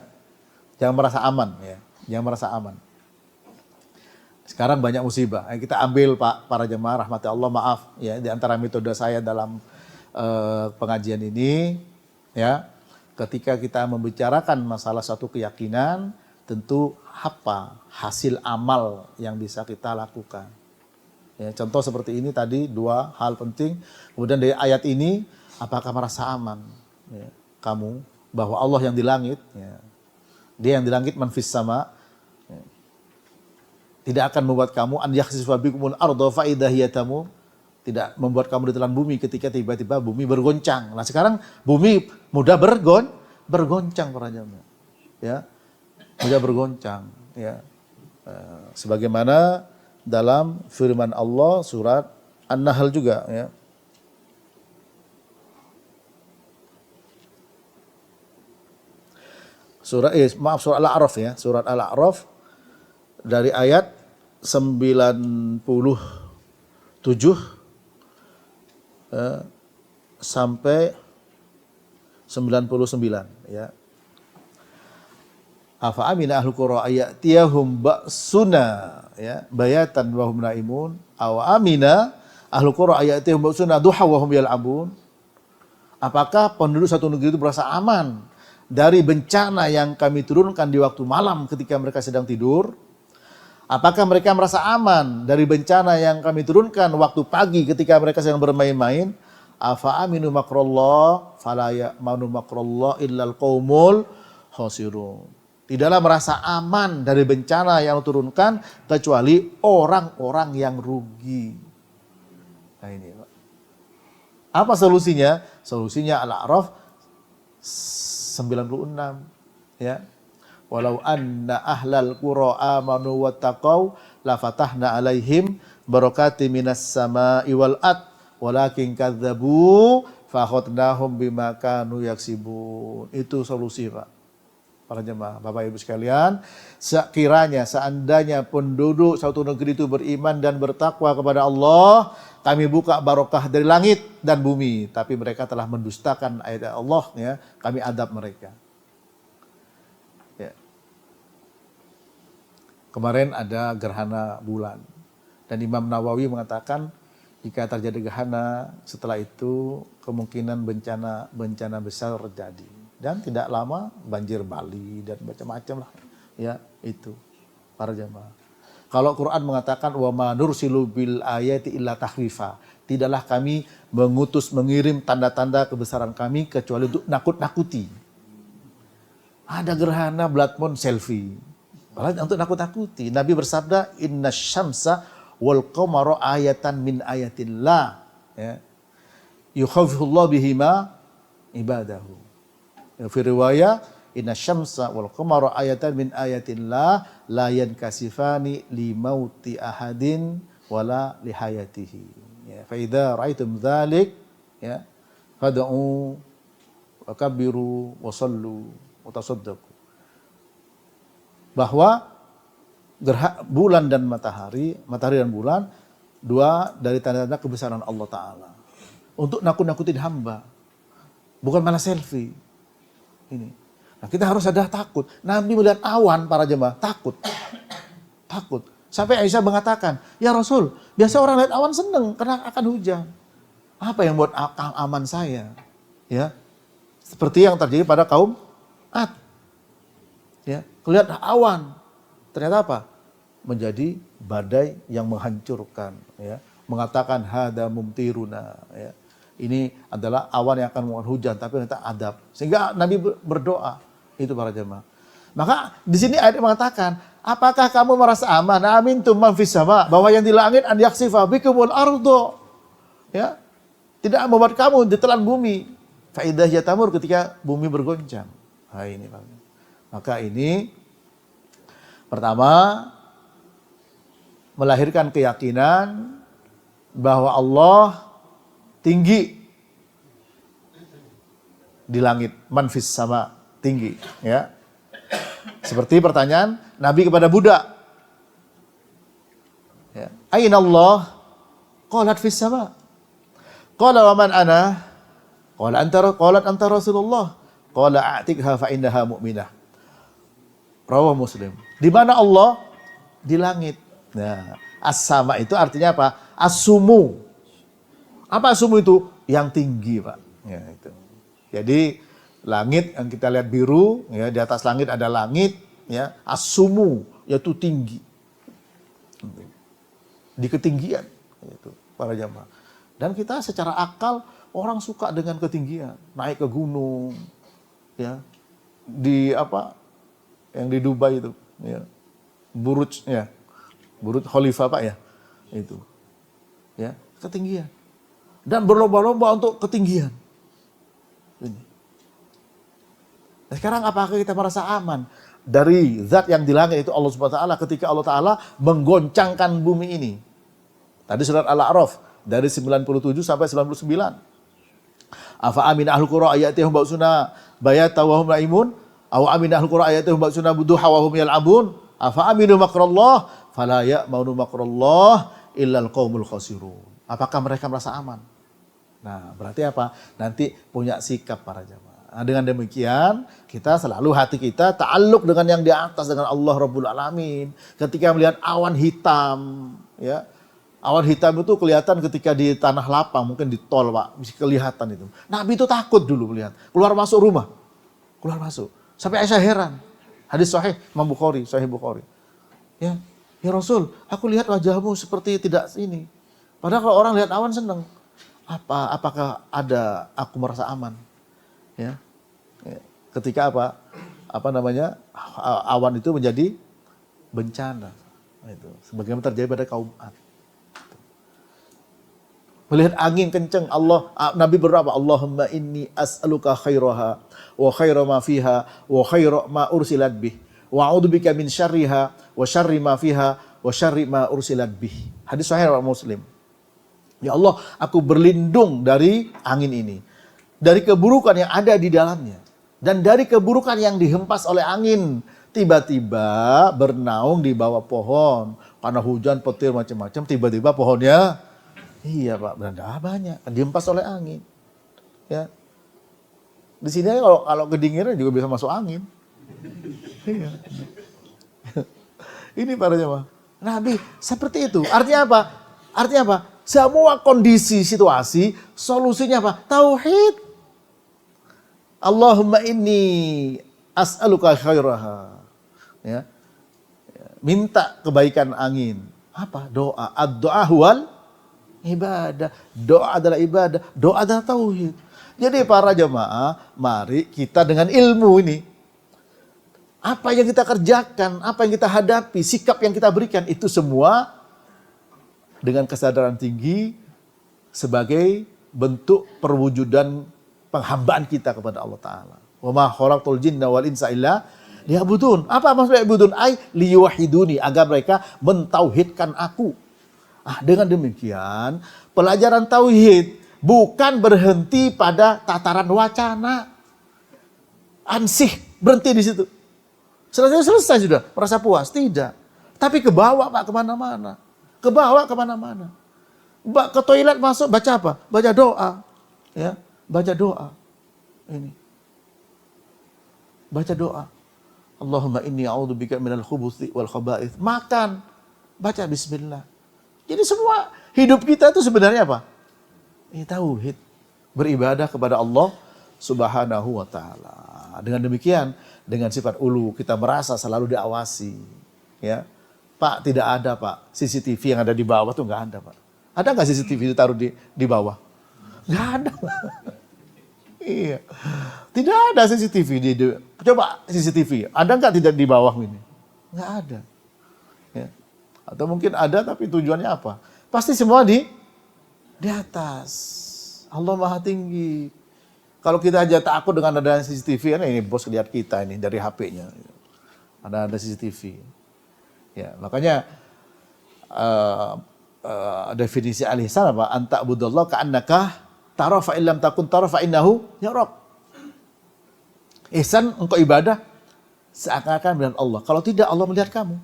yang merasa aman, ya, yang merasa aman. Sekarang banyak musibah. Kita ambil Pak para jemaah rahmati Allah, maaf, ya, di antara metode saya dalam pengajian ini, ya, ketika kita membicarakan masalah satu keyakinan, tentu apa hasil amal yang bisa kita lakukan. Ya, contoh seperti ini tadi 2 hal penting. Kemudian dari ayat ini, apakah merasa aman, ya, kamu bahwa Allah yang di langit, ya, Dia yang di langit man fis sama, tidak akan membuat kamu an yakhsifa bikumul arda fa idza hiya tamur, tidak membuat kamu ditelan bumi ketika tiba-tiba bumi bergoncang. Nah, sekarang bumi mudah bergoncang para jamaah. Ya. Mudah bergoncang, ya. Sebagaimana dalam firman Allah surat An-Nahl juga, ya. Surat Al-A'raf, ya, surat Al-A'raf dari ayat 97 sampai 99, ya. Afa amina ahlul qura ayatiyahum ba'suna, ya, bayatan wa hum naimun, aw amina ahlul qura ayatiyahum ba'suna duha wa hum yal'abun. Apakah penduduk satu negeri itu merasa aman dari bencana yang kami turunkan di waktu malam ketika mereka sedang tidur? Apakah mereka merasa aman dari bencana yang kami turunkan waktu pagi ketika mereka sedang bermain-main? Afa aminu makrallah fala ya'manu makrallah illal qaumul khasirun. Tidaklah merasa aman dari bencana yang turunkan kecuali orang-orang yang rugi. Nah ini, Pak. Apa solusinya? Solusinya Al-A'raf 96, ya. Walau anna ahlal qura amanu wattaqau la fatahna alaihim barakati minas sama'i wal ard walakin kadzabu fa akhadnahum bima kanu yaksibun. Itu solusi, Pak. Para jemaah, Bapak Ibu sekalian, sekiranya seandainya penduduk suatu negeri itu beriman dan bertakwa kepada Allah, kami buka barokah dari langit dan bumi. Tapi mereka telah mendustakan ayat Allah, ya, kami adab mereka. Ya. Kemarin ada gerhana bulan. Dan Imam Nawawi mengatakan, jika terjadi gerhana, setelah itu kemungkinan bencana besar terjadi. Dan tidak lama banjir Bali dan macam-macam lah, ya, itu para jemaah. Kalau Quran mengatakan wa ma nursilu bil ayati illa tahwifa, tidaklah kami mengirim tanda-tanda kebesaran kami kecuali untuk nakut-nakuti. Ada gerhana blood moon selfie, malah untuk nakut-nakuti. Nabi bersabda inna syamsa wal qamara ayatan min ayatillah, ya, yukhawifullah bihima ibadahu. Fi riwayah inna syamsa wal qamara ayatan min ayatillah la yankasifani li mauti ahadin wala li hayatihi. Ya, fa idza ra'aitum dzalik, ya, fad'u wa kabbiru wa sallu wa tasaddaqu. Bahwa bulan dan matahari dan bulan, dua dari tanda-tanda kebesaran Allah Ta'ala. Untuk nakut-nakutin hamba, bukan malah selfie. Ini. Nah, kita harus ada takut. Nabi melihat awan, para jemaah, takut. Sampai Aisyah mengatakan, ya Rasul, biasa orang lihat awan seneng karena akan hujan. Apa yang buat aman saya? Ya, seperti yang terjadi pada kaum Ad. Ya, lihat awan, ternyata apa? Menjadi badai yang menghancurkan. Ya, mengatakan hada mumtiruna. Ya. Ini adalah awan yang akan menguat hujan, tapi ternyata adab. Sehingga Nabi berdoa, itu para jemaah. Maka di sini ayat mengatakan, apakah kamu merasa aman? Amintum man fis sama, bahwa yang di langit an yakhsifa bikumul ardo, ya, tidak membuat kamu ditelan bumi. Fa idza hiya tamur, ketika bumi bergoncang. Nah, ini Pak. Maka ini pertama melahirkan keyakinan bahwa Allah tinggi di langit, man fis sama, tinggi, ya. Seperti pertanyaan Nabi kepada budak, ya, aina Allah? Qalat fis sama. Qala wa man ana? Qalat anta Rasulullah. Qala a'tikha fa innaha mu'minah. Rawah Muslim. Di mana Allah? Di langit. Nah, as-sama itu artinya apa? As-sumu. Apa as-sumu itu? Yang tinggi, Pak. Ya, itu. Jadi langit yang kita lihat biru, ya, di atas langit ada langit, ya, as-sumu, yaitu tinggi. Di ketinggian, itu para jamaah. Dan kita secara akal orang suka dengan ketinggian, naik ke gunung, ya, di apa, yang di Dubai itu, ya. Burj Khalifa Pak ya, itu, ya, ketinggian. Dan berlomba-lomba untuk ketinggian. Ini. Nah, sekarang apakah kita merasa aman dari zat yang di langit itu Allah Subhanahu wa taala ketika Allah taala menggoncangkan bumi ini? Tadi surat Al-A'raf dari 97 sampai 99. Afa amin ahlul qura ayatihum ba'suna bayata wa hum naimun aw amin ahlul qura ayatihum ba'suna buduha wa hum yal'abun afa aminu makrallah fala ya'manu makrallah illa al-qaumul khasirun. Apakah mereka merasa aman? Nah, berarti apa? Nanti punya sikap para jamaah. Nah, dengan demikian kita selalu hati kita ta'alluq dengan yang di atas, dengan Allah Rabbul Alamin. Ketika melihat awan hitam, ya, awan hitam itu kelihatan ketika di tanah lapang, mungkin di tol Pak, bisa kelihatan itu. Nabi itu takut dulu melihat, keluar masuk rumah, keluar masuk. Sampai Aisyah heran. Hadis sahih Imam Bukhari, Sahih Bukhari. Ya, ya Rasul, aku lihat wajahmu seperti tidak ini. Padahal kalau orang lihat awan senang. Apakah ada aku merasa aman? Ya. Ketika awan itu menjadi bencana. Itu sebagaimana terjadi pada kaum Ad. Melihat angin kencang, Nabi berdoa, Allahumma inni as'aluka khairaha wa khaira ma fiha wa khaira ma ursilat bih wa a'udzubika min syarriha wa syarri ma fiha wa syarri ma ursilat bih. Hadis sahih riwayat Muslim. Ya Allah, aku berlindung dari angin ini, dari keburukan yang ada di dalamnya, dan dari keburukan yang dihempas oleh angin. Tiba-tiba bernaung di bawah pohon, karena hujan, petir, macam-macam, tiba-tiba pohonnya, iya Pak, berada banyak, dihempas oleh angin. Ya, di sini kalau kedinginan juga bisa masuk angin. Iya. Ini para jemaah. Nabi seperti itu. Artinya apa? Artinya apa? Semua kondisi situasi, solusinya apa? Tauhid. Allahumma inni as'aluka khairaha. Ya. Minta kebaikan angin. Apa? Doa. Ad-doa huwal ibadah. Doa adalah ibadah. Doa adalah tauhid. Jadi para jemaah, mari kita dengan ilmu ini, apa yang kita kerjakan, apa yang kita hadapi, sikap yang kita berikan, itu semua dengan kesadaran tinggi sebagai bentuk perwujudan penghambaan kita kepada Allah Ta'ala. Wa ma khalaqtul jinna wal insa illa liya'budun. Apa maksudnya liya'budun? Ay liyuwahiduni, agar mereka mentauhidkan aku. Dengan demikian, pelajaran tauhid bukan berhenti pada tataran wacana. Ansih, berhenti di situ. Selesai sudah, merasa puas. Tidak. Tapi ke bawah Pak, kemana-mana. Ke bawah kemana-mana. Ke toilet masuk, baca apa? Baca doa. Ya, baca doa. Ini. Baca doa. Allahumma inni a'udzubika minal khubuthi wal khaba'ith. Makan. Baca bismillah. Jadi semua hidup kita itu sebenarnya apa? Tauhid. Beribadah kepada Allah Subhanahu wa ta'ala. Dengan demikian, dengan sifat ulu, kita merasa selalu diawasi. Ya. Pak, tidak ada Pak, CCTV yang ada di bawah tuh nggak ada Pak. Ada nggak CCTV ditaruh di bawah? Nggak ada. Iya. Tidak ada CCTV. Coba CCTV, ada nggak tidak di bawah ini? Nggak ada. Ya. Atau mungkin ada tapi tujuannya apa? Pasti semua di atas. Allah Maha Tinggi. Kalau kita aja takut dengan adanya CCTV, ini bos lihat kita ini dari HP-nya. Ada CCTV. Ya, makanya definisi al-ihsan apa? Anta budallah ka'annaka tara fa illam takun tara fa innahu yarak. Ihsan engkau ibadah seakan-akan melihat Allah. Kalau tidak, Allah melihat kamu.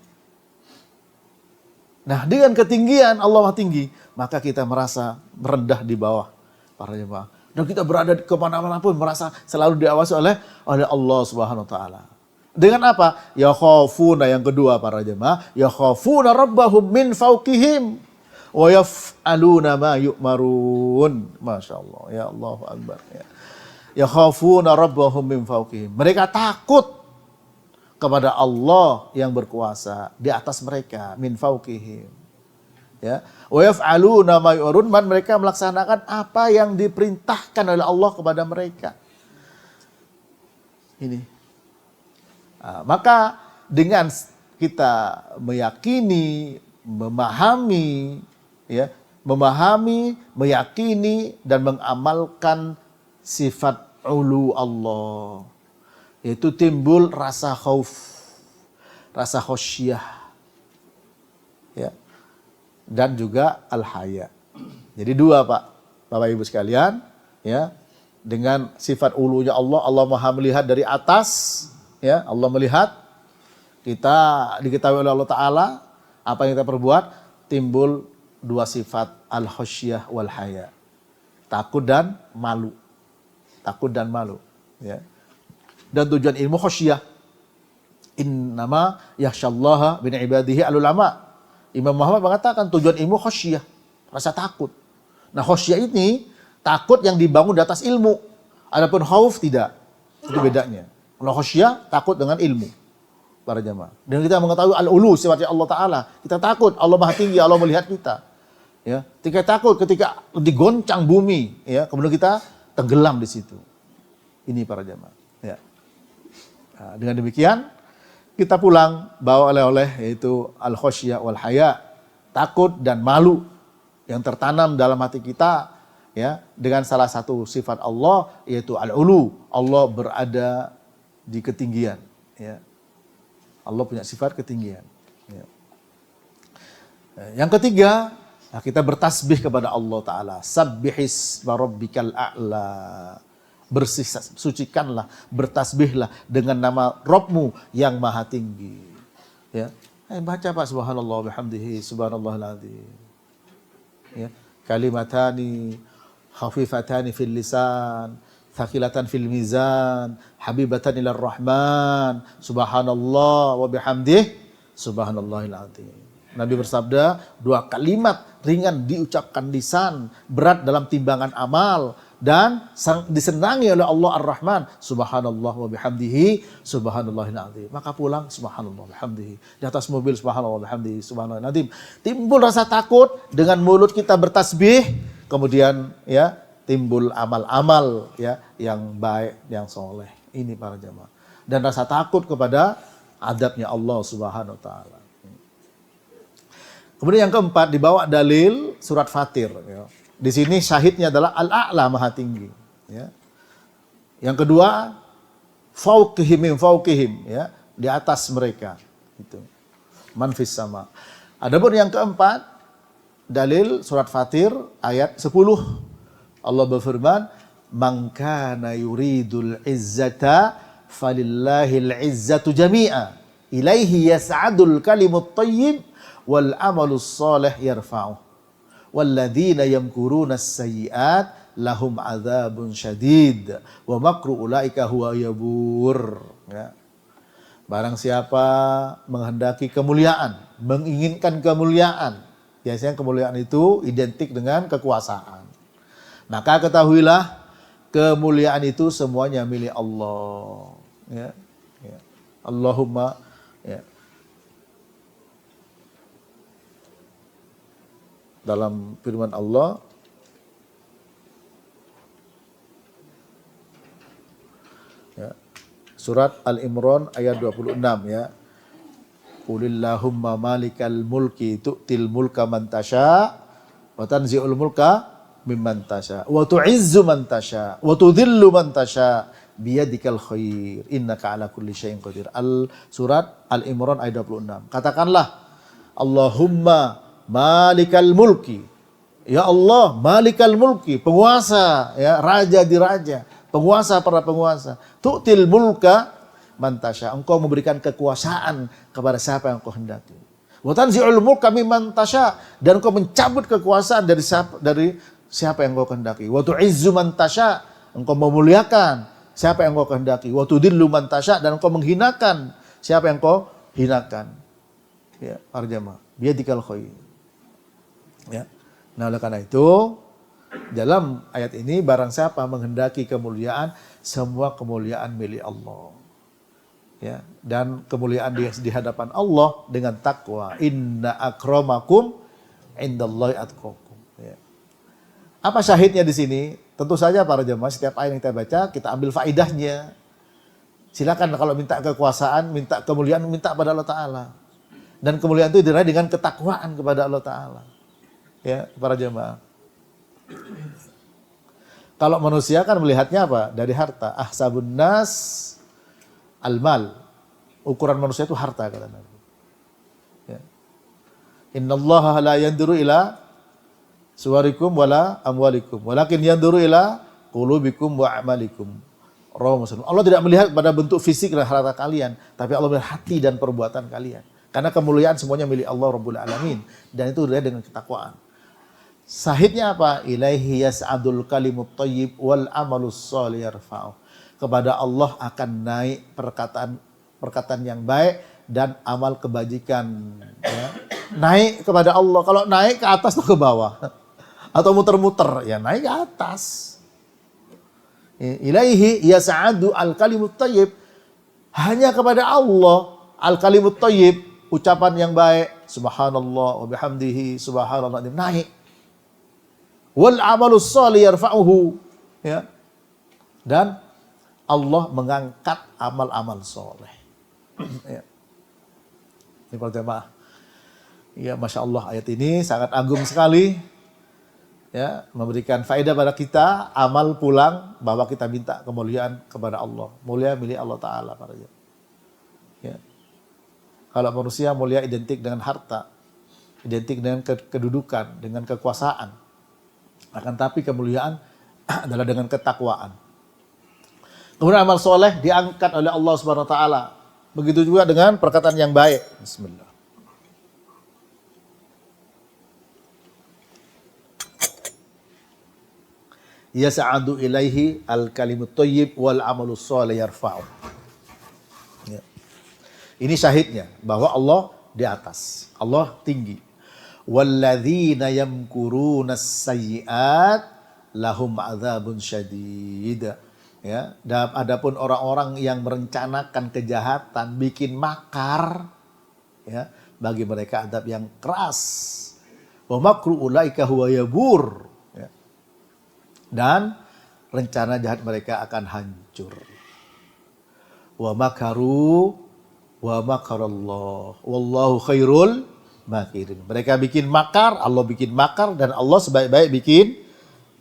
Nah, dengan ketinggian Allah Maha Tinggi, maka kita merasa merendah di bawah para jemaah. Dan kita berada kemana-mana pun merasa selalu diawasi oleh Allah Subhanahu Wa Taala. Dengan apa? Yakhafuna, yang kedua para jemaah, yakhafuna rabbahum min fawqihim wa yaf'aluna ma yu'marun. Masya Allah, ya Allahu Akbar. Yakhafuna rabbahum min fawqihim. Mereka takut kepada Allah yang berkuasa di atas mereka, min fawqihim. Ya, wa yaf'aluna ma yu'marun, mereka melaksanakan apa yang diperintahkan oleh Allah kepada mereka. Ini. Maka dengan kita meyakini, memahami, ya, meyakini dan mengamalkan sifat ulu Allah, yaitu timbul rasa khauf, rasa khosyah, ya, dan juga al-haya. Jadi dua, Pak, Bapak Ibu sekalian, ya, dengan sifat ulunya Allah, Allah Maha melihat dari atas, ya, Allah melihat kita, diketahui oleh Allah Ta'ala apa yang kita perbuat, timbul dua sifat, al-khosyah wal haya, takut dan malu, ya. Dan tujuan ilmu khosyah, innama yakhsyallaha min ibadihi al-ulama. Imam Muhammad mengatakan tujuan ilmu khosyah, rasa takut. Nah, khosyah ini takut yang dibangun di atas ilmu. Adapun khauf tidak. Itu bedanya. Kalau khosyah takut dengan ilmu, para jamaah. Dan kita mengetahui al-ulu sifatnya Allah Ta'ala. Kita takut, Allah Maha Tinggi, Allah melihat kita. Ya, ketika takut, ketika digoncang bumi, ya, kemudian kita tenggelam di situ. Ini para jamaah. Ya. Nah, dengan demikian kita pulang bawa oleh-oleh, yaitu al-khosyah wal haya, takut dan malu yang tertanam dalam hati kita, ya, dengan salah satu sifat Allah, yaitu al-ulu. Allah berada di ketinggian, ya. Allah punya sifat ketinggian, ya. Yang ketiga, kita bertasbih kepada Allah Ta'ala. Sabbihis rabbikal a'la. Sucikanlah, bertasbihlah dengan nama Rabbmu yang maha tinggi. Ya. Baca, Pak, subhanallah bihamdihi subhanallahil azim. Ya. Kalimatani khafifatani fil lisan, thaqilatan fil mizan, habibatan ilar rahman, subhanallah wa bihamdih subhanallahil azim. Nabi bersabda, dua kalimat ringan diucapkan lisan, berat dalam timbangan amal, dan disenangi oleh Allah Ar-Rahman, subhanallah wa bihamdihi subhanallahil azim. Maka pulang subhanallah wa bihamdihi, di atas mobil subhanallah wa bihamdihi subhanallahil azim. Timbul rasa takut, dengan mulut kita bertasbih, kemudian, ya, timbul amal-amal, ya, yang baik, yang soleh. Ini para jamaah. Dan rasa takut kepada adabnya Allah Subhanahu wa Ta'ala. Kemudian yang keempat, dibawa dalil surat Fatir, ya. Di sini syahidnya adalah al-a'la, maha tinggi, ya. Yang kedua, fauqihim, ya, di atas mereka, itu man fis sama. Adapun yang keempat, dalil surat Fatir ayat 10, Allah berfirman, man kana yuridul izzata falillahil izzatu jami'a ilaihi yas'adul kalimut thayyib wal amalus salih yarfa'uh walladzina yamkuruna as-sayyi'at lahum adzabun syadid wa makru ulaika huwa yabur, ya. Barang siapa menghendaki kemuliaan, menginginkan kemuliaan, biasanya kemuliaan itu identik dengan kekuasaan, maka ketahuilah kemuliaan itu semuanya milik Allah, ya. Ya. Allahumma, ya. Dalam firman Allah, ya, surat Al-Imran ayat 26, ya. Qulillahumma malikal mulki tu'til mulka man tasha wa tanzi'ul mulka mimman tasha wa tu'izzu man tasha wa tudhillu man tasha biyadikal khair innaka ala kulli syai'in qadir. Surat Al-Imran ayat 26. Katakanlah, Allahumma malikal mulki, ya Allah, malikal mulki, penguasa, ya, raja di raja, penguasa para penguasa. Tu'til mulka man tasha, engkau memberikan kekuasaan kepada siapa yang engkau hendaki. Wa tanzi'ul mulka mimman tasha, dan engkau mencabut kekuasaan dari siapa yang engkau kehendaki. Wa tu'izzu man tasha, engkau memuliakan siapa yang engkau kehendaki. Wa tudillu man tasha, dan engkau menghinakan siapa yang engkau hinakan. Ya, para jamaah, biyadikal khair. Ya. Nah, oleh karena itu, dalam ayat ini, barang siapa menghendaki kemuliaan, semua kemuliaan milik Allah, ya. Dan kemuliaan di hadapan Allah dengan takwa. Inna akramakum indallahi atqakum, ya. Apa syahidnya di sini? Tentu saja para jemaah, setiap ayat yang kita baca, kita ambil faidahnya. Silakan kalau minta kekuasaan, minta kemuliaan, minta pada Allah Ta'ala. Dan kemuliaan itu diraih dengan ketakwaan kepada Allah Ta'ala. Ya, para jemaah. Kalau manusia kan melihatnya apa? Dari harta. Ahsabun nas al-mal. Ukuran manusia itu harta, kata Nabi. Ya. Innallaha la yanduru ila suwarikum wala amwalikum. Walakin yanduru ila qulubikum wa amalikum. Allah tidak melihat pada bentuk fisik dan harta kalian, tapi Allah melihat hati dan perbuatan kalian. Karena kemuliaan semuanya milik Allah Rabbul Alamin, dan itu dilihat dengan ketakwaan. Sahidnya apa? Ilaihi yas'adul kalimut thayyib wal amalus shalih yarfa'u. Kepada Allah akan naik perkataan yang baik dan amal kebajikan. Ya. Naik kepada Allah. Kalau naik ke atas atau ke bawah, atau muter-muter, ya naik ke atas. Ilaihi yas'adu al-kalimut thayyib. Hanya kepada Allah al-kalimut thayyib, ucapan yang baik, subhanallah wa bihamdihi subhanallah, naik. Wal amalus shalih yarfa'uhu, ya. Dan Allah mengangkat amal-amal soleh. Ya. Ini para jemaah. Ya, Masya Allah, ayat ini sangat agung sekali. Ya, memberikan faedah pada kita, amal pulang bahwa kita minta kemuliaan kepada Allah. Mulia milik Allah Ta'ala. Ya. Kalau manusia mulia identik dengan harta, identik dengan kedudukan, dengan kekuasaan. Akan tapi kemuliaan adalah dengan ketakwaan. Kemudian amal soleh diangkat oleh Allah Subhanahu Wa Ta'ala. Begitu juga dengan perkataan yang baik. Bismillah. Yas'adu ilaihi al-kalimut thayyib wal amalus shalih yarfa'u. Ya. Ini syahidnya bahwa Allah di atas, Allah tinggi. Walladzina yamkuruna sayyi'at lahum adzabun syadid. Ya, dan adapun orang-orang yang merencanakan kejahatan, bikin makar, ya, bagi mereka adab yang keras. Wa makru ulaika huwa yabur. Dan rencana jahat mereka akan hancur. Wa makaru wa makarallah wallahu khairul makirin. Mereka bikin makar, Allah bikin makar, dan Allah sebaik-baik bikin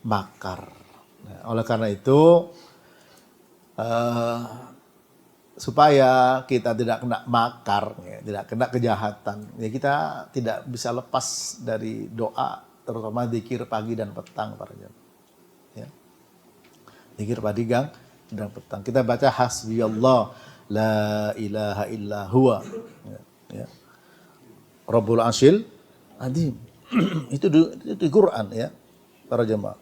makar. Nah, oleh karena itu supaya kita tidak kena makar, ya, tidak kena kejahatan, ya, kita tidak bisa lepas dari doa, terutama zikir pagi dan petang, para jemaah. Ya. Zikir pagi dan petang. Kita baca hasbiyallah la ilaha illa huwa. Ya. Rabbul Arsyil Azim. itu di Quran, ya, para jemaah.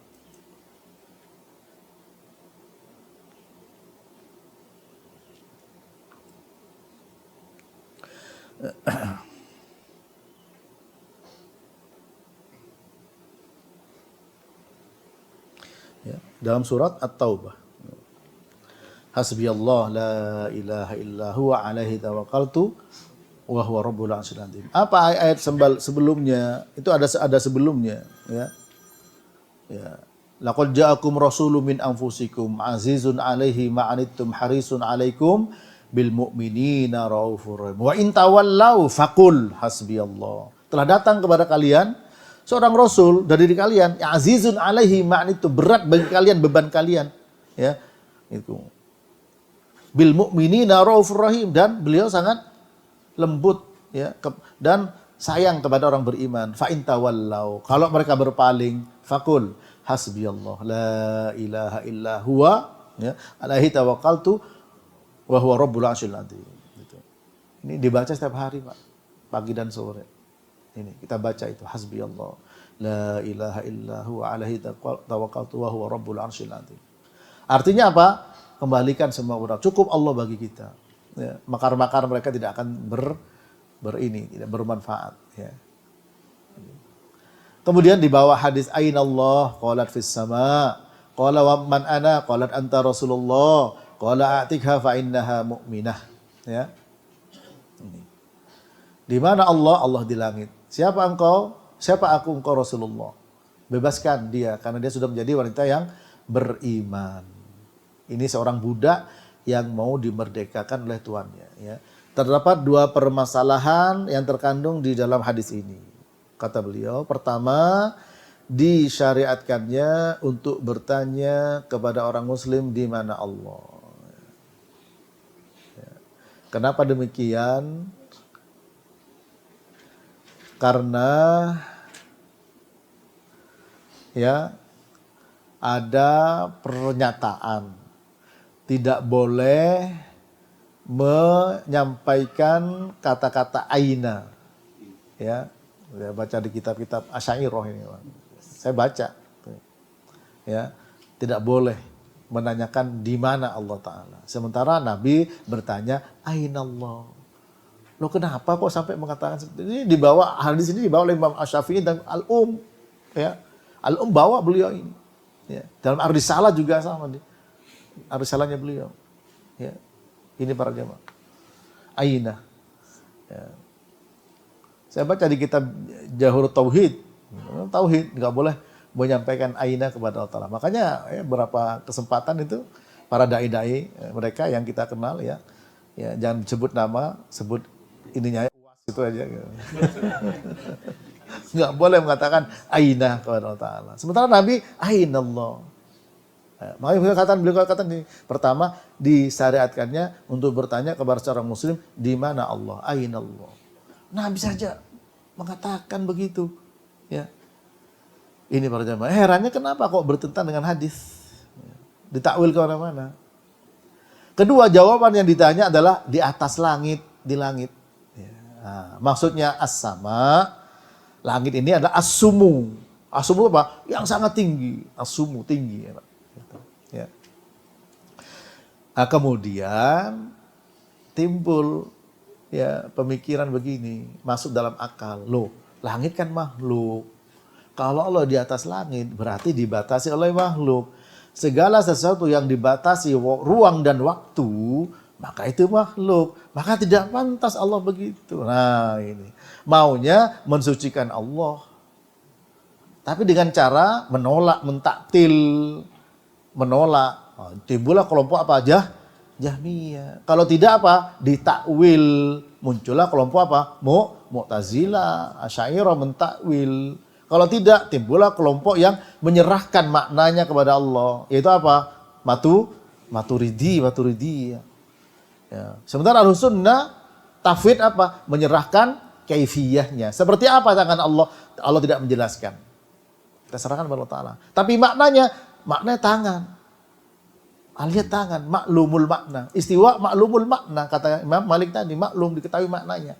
Ya, dalam surat At-Taubah. Hasbiyallah la ilaha illa huwa alaihi tawakkaltu wa huwa rabbul arsyil azim. Apa ayat sebelumnya? Itu ada sebelumnya, ya. Ya. Laqad ja'akum rasulun min anfusikum azizun alaihi ma anittum harisun alaikum bil mu'minina raufur rahim. Wa in tawallau faqul hasbiyallah. Telah datang kepada kalian seorang rasul dari diri kalian, ya, azizun alaihi ma'nitu, berat bagi kalian beban kalian, ya. Itu. Bil mu'minina raufur rahim, dan beliau sangat lembut, ya, dan sayang kepada orang beriman. Fa in tawallau, kalau mereka berpaling, faqul hasbiyallah la ilaha illa huwa, ya, alaihi tawakkaltu wa huwa rabbul arsyil azim. Gitu. Ini dibaca setiap hari, Pak. Pagi dan sore. Ini kita baca itu, hasbiyallah la ilaha illa huwa alaihi tawakkaltu wa huwa rabbul arsyil azim. Artinya apa? Kembalikan semua urusan, cukup Allah bagi kita. Ya, makar-makar mereka tidak akan tidak bermanfaat, ya. Kemudian di bawah hadis ainallah qalat fis sama, qala wa man ana qalat anta rasulullah, qala a'tikha fa innaha mu'minah, ya. Ini. Di mana Allah? Allah di langit. Siapa engkau? Siapa aku? Engkau Rasulullah. Bebaskan dia karena dia sudah menjadi wanita yang beriman. Ini seorang budak yang mau dimerdekakan oleh tuannya. Ya. Terdapat dua permasalahan yang terkandung di dalam hadis ini. Kata beliau, pertama, disyariatkannya untuk bertanya kepada orang muslim di mana Allah. Ya. Kenapa demikian? Karena ya ada pernyataan tidak boleh menyampaikan kata-kata aina. Ya, saya baca di kitab-kitab Asy'ariyah ini, saya baca. Ya, tidak boleh menanyakan di mana Allah Ta'ala. Sementara Nabi bertanya, aina Allah. Loh kenapa kok sampai mengatakan seperti ini? Dibawa hadis ini dibawa oleh Imam Asy-Syafi'i dan ya. Bawa beliau ini. Ya. Dalam Ar-Risalah juga sama nih. Ar-Risalahnya beliau. Ya. Ini para jamaah. Aina. Ya. Saya baca di kitab Jahur Tauhid. Tauhid nggak boleh menyampaikan aina kepada Allah Ta'ala. Makanya ya, beberapa kesempatan itu para dai-dai mereka yang kita kenal ya jangan sebut nama, sebut ininya UAS itu aja. Gitu. Nggak boleh mengatakan aina kepada Allah Ta'ala. Sementara Nabi aina Allah. Makanya beliau katakan ini pertama disyariatkannya untuk bertanya kepada seorang muslim di mana Allah, aina Allah. Nabi saja mengatakan begitu. Ya. Ini para jamaah. Herannya kenapa kok bertentangan dengan hadis? Ditakwil ke mana-mana. Kedua jawaban yang ditanya adalah di atas langit, di langit. Ya. Nah, maksudnya as-sama, langit ini adalah as-sumu. As-sumu apa? Yang sangat tinggi. As-sumu tinggi. Ya. Nah, kemudian timbul ya pemikiran begini, masuk dalam akal. Loh, langit kan makhluk. Kalau Allah di atas langit berarti dibatasi oleh makhluk. Segala sesuatu yang dibatasi ruang dan waktu, maka itu makhluk. Maka tidak pantas Allah begitu. Nah ini. Maunya mensucikan Allah. Tapi dengan cara menolak, mentaktil, menolak. Timbullah kelompok apa aja? Jahmiyah. Kalau tidak apa? Ditakwil. Muncullah kelompok apa? Mu'tazilah, Asy'ariyah mentakwil. Kalau tidak, timbullah kelompok yang menyerahkan maknanya kepada Allah. Yaitu apa? Maturidi. Ya. Sementara Ahlussunnah tafwid apa? Menyerahkan kaifiyahnya. Seperti apa tangan Allah? Allah tidak menjelaskan. Kita serahkan kepada Allah Ta'ala. Tapi maknanya tangan. Aliat tangan, maklumul makna. Istiwa maklumul makna. Kata Imam Malik tadi, maklum diketahui maknanya.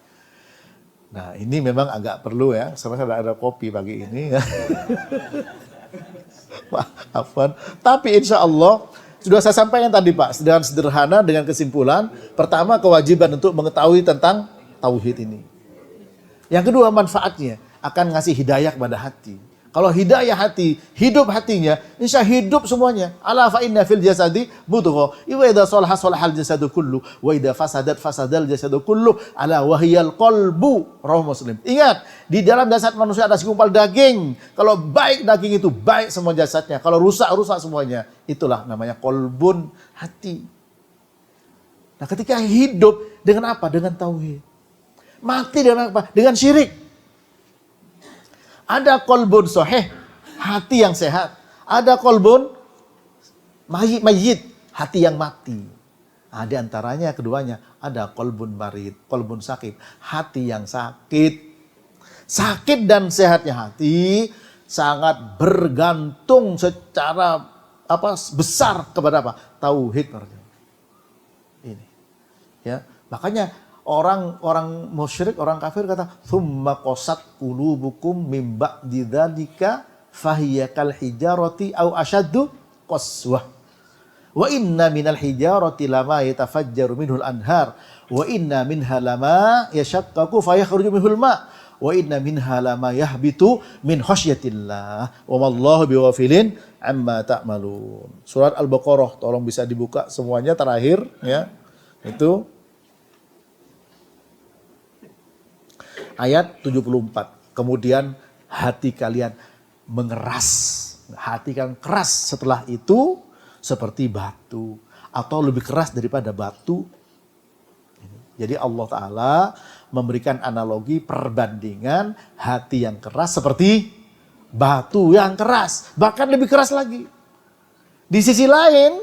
Nah ini memang agak perlu ya, sebenarnya ada kopi pagi ini ya. Maafkan. Tapi insya Allah, sudah saya sampaikan tadi Pak, dengan sederhana, dengan kesimpulan. Pertama kewajiban untuk mengetahui tentang tauhid ini. Yang kedua manfaatnya, akan ngasih hidayah kepada hati. Kalau hidayah hati, hidup hatinya, insya hidup semuanya. Ala fa inna fil jasadi mudghah. Wa idza salaha salahal jasadu kullu, wa idza fasadal jasadu kullu. Ala wahiyal qalbu. Rawahu Muslim. Ingat, di dalam jasad manusia ada segumpal daging. Kalau baik daging itu baik semua jasadnya. Kalau rusak semuanya. Itulah namanya qalbun, hati. Nah, ketika hidup dengan apa? Dengan tauhid. Mati dengan apa? Dengan syirik. Ada kolbun soheh, hati yang sehat. Ada kolbun mayyit, hati yang mati. Nah, di antaranya keduanya ada kolbun marid, kolbun sakit, hati yang sakit. Sakit dan sehatnya hati sangat bergantung secara besar kepada apa? Tauhid. Ini. Ya, makanya orang musyrik, orang kafir kata, "Tsumma qasat qulubukum mim ba'di dzalika fahiya kal hijarati aw ashaddu qaswah. Wa inna minal hijarati lama yatafajjaru minhul anhar, wa inna minha lama yashaqqaqu fayakhruju minhul ma, wa inna minha lama yahbitu min khasyatillah, wa mallahu bighafilin amma ta'malun." Surat Al-Baqarah, tolong bisa dibuka semuanya terakhir ya. Itu ayat 74. Kemudian hati kalian mengeras. Hati kalian keras setelah itu seperti batu. atau lebih keras daripada batu. Jadi Allah Ta'ala memberikan analogi perbandingan hati yang keras seperti batu yang keras, bahkan lebih keras lagi. Di sisi lain,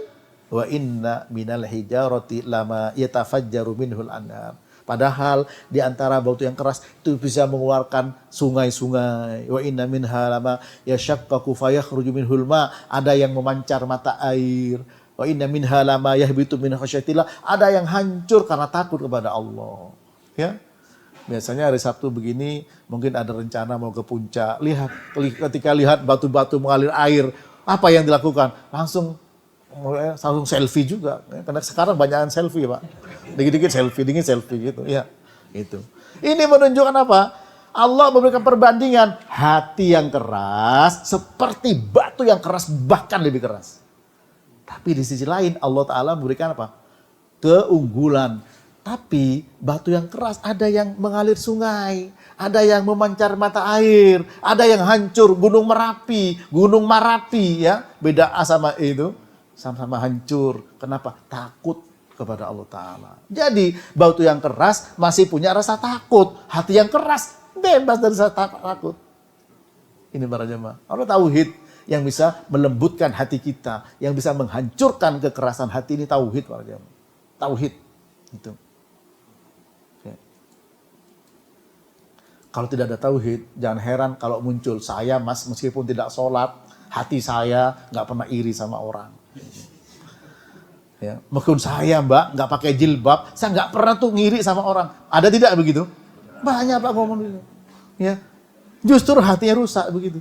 wa inna minal hijarati lama yatafajjaru minhul anhar. Padahal di antara batu yang keras itu bisa mengeluarkan sungai-sungai. Wa inna minha lama yashaqqaqu fayakhruju minhul ma. Ada yang memancar mata air. Wa inna minha lama yahbitu min khasyatillah. Ada yang hancur karena takut kepada Allah. Ya. Biasanya hari Sabtu begini mungkin ada rencana mau ke puncak. Ketika lihat batu-batu mengalir air, apa yang dilakukan? Langsung selfie juga. Karena sekarang banyakan selfie, Pak. Dikit-dikit selfie gitu. Ya, itu. Ini menunjukkan apa? Allah memberikan perbandingan hati yang keras seperti batu yang keras, bahkan lebih keras. Tapi di sisi lain Allah Ta'ala memberikan apa? Keunggulan. Tapi batu yang keras ada yang mengalir sungai, ada yang memancar mata air, ada yang hancur, Gunung Marapi ya. Beda A sama E itu, sama-sama hancur. Kenapa? Takut kepada Allah Ta'ala. Jadi batu yang keras masih punya rasa takut, hati yang keras bebas dari rasa takut. Ini para jemaah. Allah tauhid yang bisa melembutkan hati kita, yang bisa menghancurkan kekerasan hati ini tauhid para jemaah. Tauhid itu. Ya. Kalau tidak ada tauhid, jangan heran kalau muncul saya mas meskipun tidak sholat, hati saya nggak pernah iri sama orang. Ya, meskipun saya mbak nggak pakai jilbab, saya nggak pernah tuh ngiri sama orang. Ada tidak begitu? Banyak pak ngomong begitu. Ya, justru hatinya rusak begitu.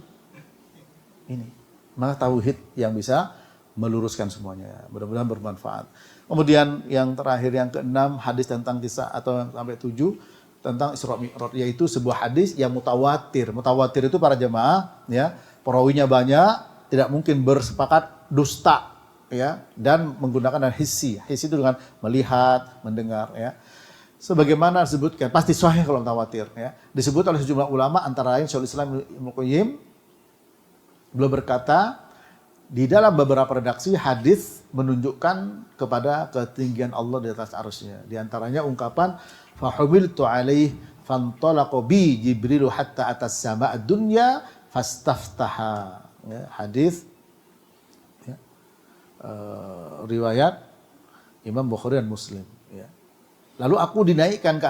Ini. Maka tauhid yang bisa meluruskan semuanya. Mudah-mudahan bermanfaat. Kemudian yang terakhir, yang keenam, hadis tentang kisah atau sampai 7 tentang Isra Mi'raj, yaitu sebuah hadis yang mutawatir. Mutawatir itu para jemaah, ya, perawinya banyak, tidak mungkin bersepakat dusta, ya, dan menggunakan hissi. Hissi itu dengan melihat, mendengar, ya. Sebagaimana disebutkan, pasti sahih kalau mutawatir, ya. Disebut oleh sejumlah ulama, antara lain Syaikhul Islam Ibnu Qayyim. Beliau berkata, di dalam beberapa redaksi hadis menunjukkan kepada ketinggian Allah di atas arsy-Nya. Di antaranya ungkapan fahumiltu alaih fantalaqa bi Jibril hatta atas sama' dunya fastaftaha. Ya, hadis ya, riwayat Imam Bukhari dan Muslim. Ya. Lalu aku dinaikkan ke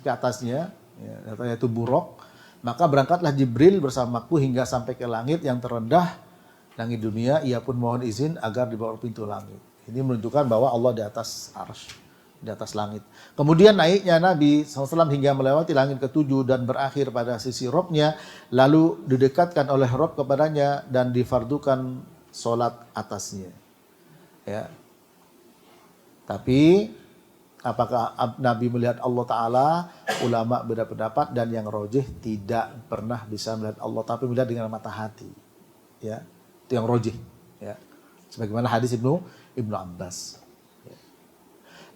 atasnya, ya, yaitu buraq. Maka berangkatlah Jibril bersamaku hingga sampai ke langit yang terendah, langit dunia. Ia pun mohon izin agar dibawa pintu langit. Ini menunjukkan bahwa Allah di atas arsy, di atas langit. Kemudian naiknya Nabi SAW hingga melewati langit ke-7 dan berakhir pada sisi Robnya. Lalu didekatkan oleh Rob kepadanya dan difardukan sholat atasnya. Ya. Tapi apakah Nabi melihat Allah Ta'ala? Ulama beda pendapat, dan yang rojih tidak pernah bisa melihat Allah, tapi melihat dengan mata hati. Ya, itu yang rojih. Ya, sebagaimana hadis Ibnu Abbas. Ya.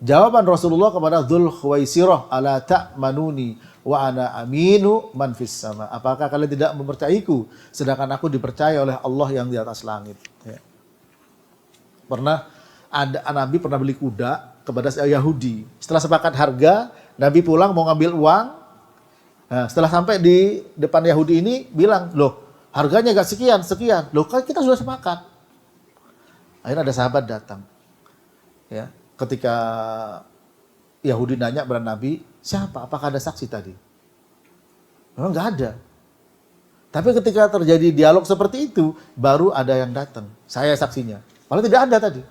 Jawaban Rasulullah kepada Dzul Khuwaisirah, ala ta'manuni wa ana aminu man fis sama. Apakah kalian tidak mempercayaiku sedangkan aku dipercaya oleh Allah yang di atas langit? Ya. Nabi pernah beli kuda kepada Yahudi. Setelah sepakat harga, Nabi pulang mau ngambil uang. Nah, setelah sampai di depan Yahudi ini bilang, loh harganya gak sekian. Loh kan kita sudah sepakat. Akhirnya ada sahabat datang. Ya, ketika Yahudi nanya kepada Nabi, siapa? Apakah ada saksi tadi? Memang gak ada. Tapi ketika terjadi dialog seperti itu, baru ada yang datang. Saya saksinya. Padahal tidak ada tadi.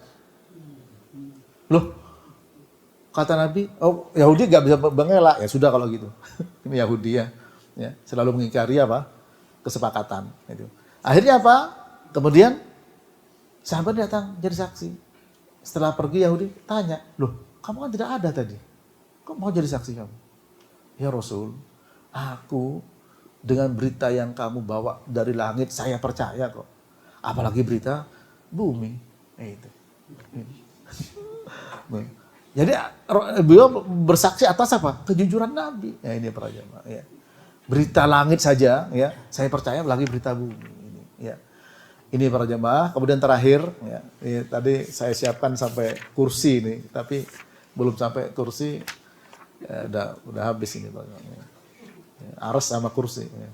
Loh, kata Nabi, oh Yahudi gak bisa mengelak. Ya sudah kalau gitu. Ini Yahudi ya. Selalu mengingkari apa? Kesepakatan. Gitu. Akhirnya apa? Kemudian sahabat datang jadi saksi. Setelah pergi Yahudi tanya, loh kamu kan tidak ada tadi. Kok mau jadi saksi kamu? Ya Rasul, aku dengan berita yang kamu bawa dari langit saya percaya kok. Apalagi berita bumi. Itu. Jadi beliau bersaksi atas apa? Kejujuran Nabi. Ya ini para jemaah. Ya. Berita langit saja, ya saya percaya lagi berita bumi. Ini, ya. Ini para jemaah. Kemudian terakhir, ya, ini tadi saya siapkan sampai kursi ini, tapi belum sampai kursi, ya, udah habis ini Pak. Ya. Aras sama kursi. Ya.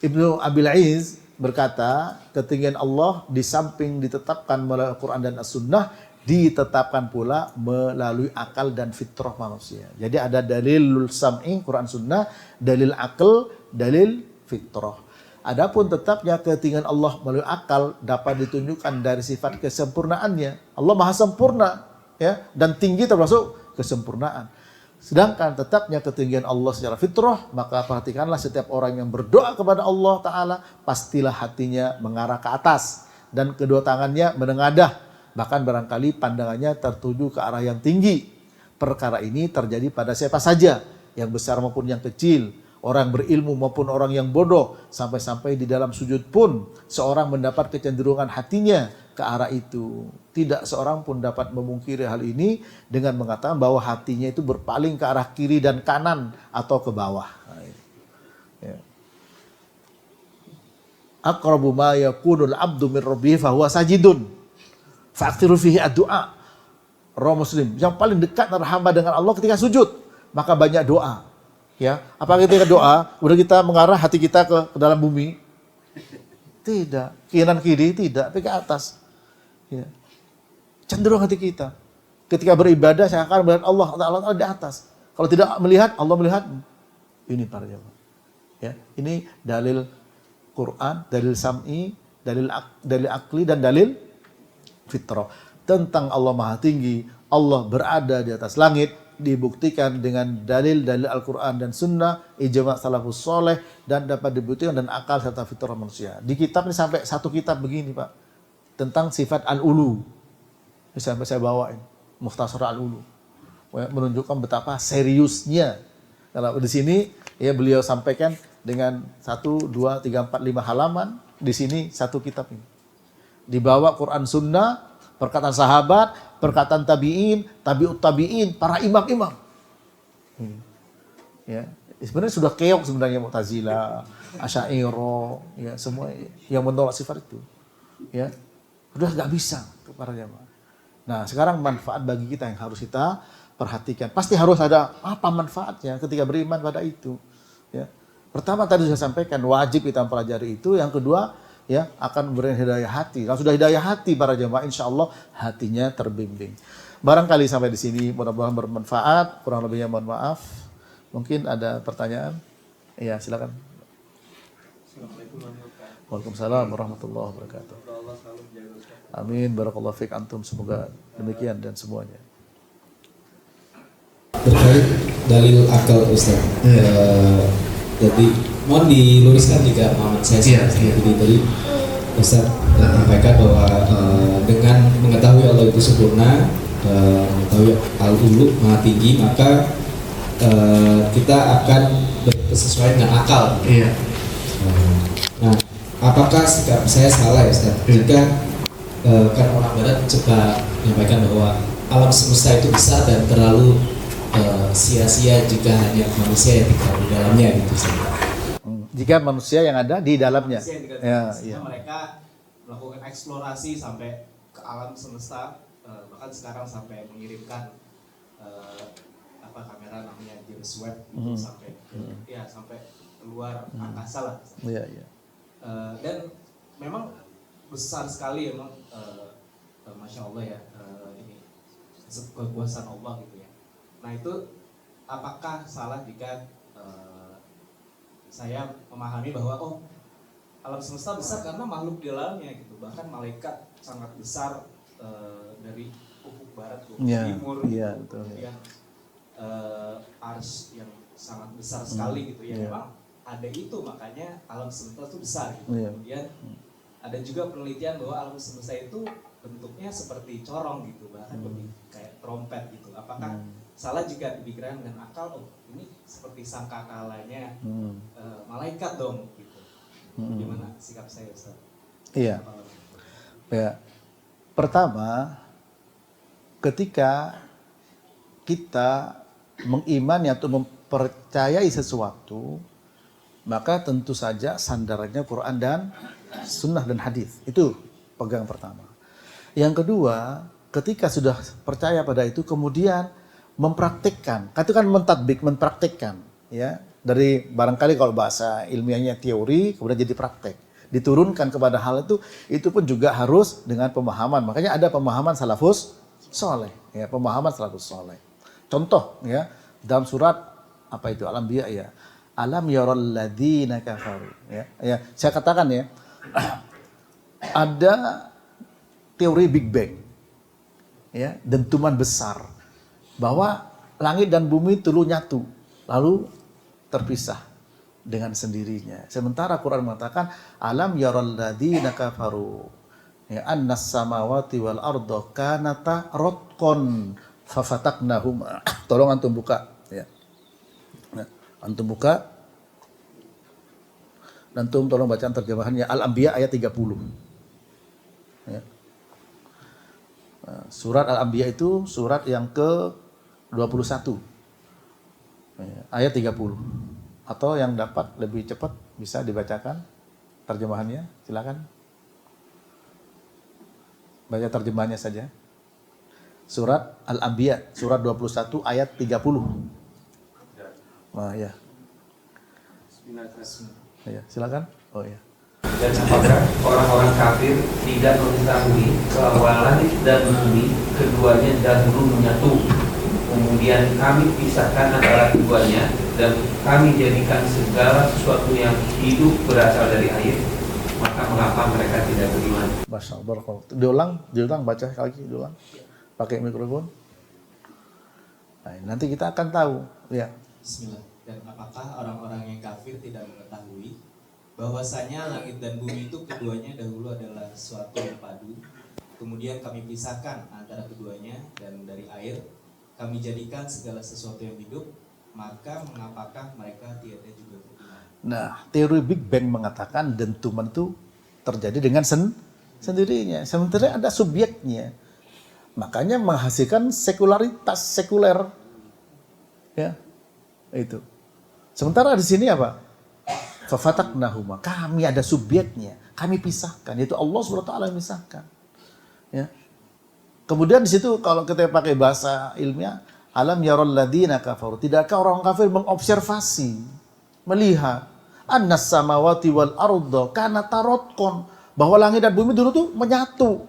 Ibnu Abil Iz berkata, ketinggian Allah di samping ditetapkan melalui Al-Quran dan As-Sunnah, ditetapkan pula melalui akal dan fitrah manusia. Jadi ada dalilul sam'i, Quran Sunnah, dalil akal, dalil fitrah. Adapun tetapnya ketinggian Allah melalui akal dapat ditunjukkan dari sifat kesempurnaannya. Allah maha sempurna, ya, dan tinggi termasuk kesempurnaan. Sedangkan tetapnya ketinggian Allah secara fitrah, maka perhatikanlah setiap orang yang berdoa kepada Allah Ta'ala, pastilah hatinya mengarah ke atas dan kedua tangannya menengadah. Bahkan barangkali pandangannya tertuju ke arah yang tinggi. Perkara ini terjadi pada siapa saja, yang besar maupun yang kecil, orang berilmu maupun orang yang bodoh, sampai-sampai di dalam sujud pun seorang mendapat kecenderungan hatinya ke arah itu. Tidak seorang pun dapat memungkiri hal ini dengan mengatakan bahwa hatinya itu berpaling ke arah kiri dan kanan atau ke bawah. Ya. Aqrabu ma yakunul abdu min rabbih fahuwa sajidun fa'aktiru fihi ad-du'a. Rawi Muslim, yang paling dekat antara hamba dengan Allah ketika sujud, maka banyak doa. Ya, apa ketika doa, udah kita mengarah hati kita ke dalam bumi? Tidak, kanan kiri tidak, tapi ke atas. Ya. Cenderung hati kita. Ketika beribadah, saya akan melihat Allah di atas. Kalau tidak melihat, Allah melihat. Ini para jemaah. Ya, ini dalil Quran, dalil sam'i, dalil akli dan dalil fitrah. Tentang Allah Maha Tinggi, Allah berada di atas langit, dibuktikan dengan dalil-dalil Al-Quran dan Sunnah, ijma' salafus soleh, dan dapat dibuktikan dan akal serta fitrah manusia. Di kitab ini sampai satu kitab begini Pak, tentang sifat al-ulu. Ini sampai saya bawain, Mukhtasar al-ulu. Menunjukkan betapa seriusnya. Kalau di sini ya beliau sampaikan dengan 1, 2, 3, 4, 5 halaman, di sini satu kitab ini. Dibawa Quran Sunnah, perkataan sahabat, perkataan tabi'in, tabi'ut tabi'in, para imam-imam. Ya, sebenarnya sudah keok sebenarnya Mu'tazilah, Asy'ariyah, ya semua yang menolak sifat itu. Ya, sudah nggak bisa para jamaah. Nah, sekarang manfaat bagi kita yang harus kita perhatikan. Pasti harus ada apa manfaatnya ketika beriman pada itu. Ya. Pertama tadi saya sampaikan wajib kita mempelajari itu. Yang kedua, ya akan memberikan hidayah hati. Kalau sudah hidayah hati para jamaah, insya Allah hatinya terbimbing. Barangkali sampai di sini mudah-mudahan bermanfaat. Kurang lebihnya mohon maaf. Mungkin ada pertanyaan? Iya, silakan. Waalaikumsalam warahmatullahi wabarakatuh. Amin, barakallahu fiik antum, semoga demikian dan semuanya. Terkait dalil akal Ustaz. Jadi mohon diluruskan juga Muhammad saya. Jadi tadi Ustaz sampaikan bahwa dengan mengetahui Allah itu sempurna, mengetahui al-ulu Maha Tinggi, maka kita akan bersesuaian dengan akal. Iya. Nah, apakah sikap saya salah ya Ustaz? Jika kan orang Barat coba menyampaikan bahwa alam semesta itu besar dan terlalu sia-sia jika hanya manusia yang tinggal di dalamnya gitu Ustaz. Jika manusia yang ada di dalamnya. Ya, mereka melakukan eksplorasi sampai ke alam semesta, bahkan sekarang sampai mengirimkan kamera namanya James Webb gitu, sampai sampai keluar angkasa lah. Iya, iya. Dan memang besar sekali emang, masya Allah ya, ini kekuasaan Allah gitu ya. Nah itu apakah salah jika saya memahami bahwa alam semesta besar karena makhluk di dalamnya gitu, bahkan malaikat sangat besar dari ufuk barat ke ufuk timur, iya, betul, kemudian ars yang sangat besar sekali gitu ya. Memang ada itu, makanya alam semesta itu besar gitu. Kemudian ada juga penelitian bahwa alam semesta itu bentuknya seperti corong gitu, bahkan lebih kayak trompet gitu. Apakah salah jika dipikirkan dengan akal, ini seperti sangkakalanya malaikat dong gitu. Gimana sikap saya Ustaz? Iya. Ya. Pertama, ketika kita mengimani atau mempercayai sesuatu, maka tentu saja sandarannya Quran dan sunnah dan hadis. Itu pegang pertama. Yang kedua, ketika sudah percaya pada itu, kemudian mempraktikkan. Itu kan mentadbik, mempraktikkan. Ya, dari barangkali kalau bahasa ilmiahnya teori, kemudian jadi praktek. Diturunkan kepada hal itu pun juga harus dengan pemahaman. Makanya ada pemahaman salafus soleh. Ya, pemahaman salafus soleh. Contoh, ya, dalam surat apa itu Al-Anbiya, ya. Alam yaral ladzina kafaru. Ya, saya katakan ya, ada teori Big Bang, ya, dentuman besar, bahwa langit dan bumi dulu nyatu, lalu terpisah dengan sendirinya. Sementara Quran mengatakan alam yaral ladzina kafaru, ya, annas samawati wal arda kanata ratqan fafataknahuma. Tolong antum buka, ya. Nah, antum buka. Antum tolong bacaan terjemahannya Al-Anbiya ayat 30. Ya. Surat Al-Anbiya itu surat yang ke-21. Ya, ayat 30. Atau yang dapat lebih cepat bisa dibacakan terjemahannya, silakan. Baca terjemahannya saja. Surat Al-Anbiya, surat 21 ayat 30. Nah, ya. Ya, silakan. Oh ya. Dan apakah orang-orang kafir tidak mengetahui bahwa langit dan bumi keduanya dahulu menyatu, kemudian kami pisahkan antara keduanya dan kami jadikan segala sesuatu yang hidup berasal dari air, maka mengapa mereka tidak beriman? Masya Allah. Diulang, baca lagi, diulang. Pakai mikrofon. Nah, nanti kita akan tahu, ya. Bismillah. Dan apakah orang-orang yang kafir tidak mengetahui bahwasanya langit dan bumi itu keduanya dahulu adalah suatu yang padu, kemudian kami pisahkan antara keduanya dan dari air kami jadikan segala sesuatu yang hidup, maka mengapakah mereka tiada juga beriman? Nah, teori Big Bang mengatakan dentuman itu terjadi dengan sendirinya. Sementara ada subjeknya. Makanya menghasilkan sekuler. Ya. Itu. Sementara di sini apa? Fafataknahuma. Kami ada subjeknya. Kami pisahkan. Yaitu Allah SWT yang pisahkan. Ya. Kemudian di situ kalau kita pakai bahasa ilmiah, alam yaral ladzina kafaru. Tidakkah orang kafir mengobservasi, melihat annas samawati wal arda kanata ratqan, bahwa langit dan bumi dulu tuh menyatu.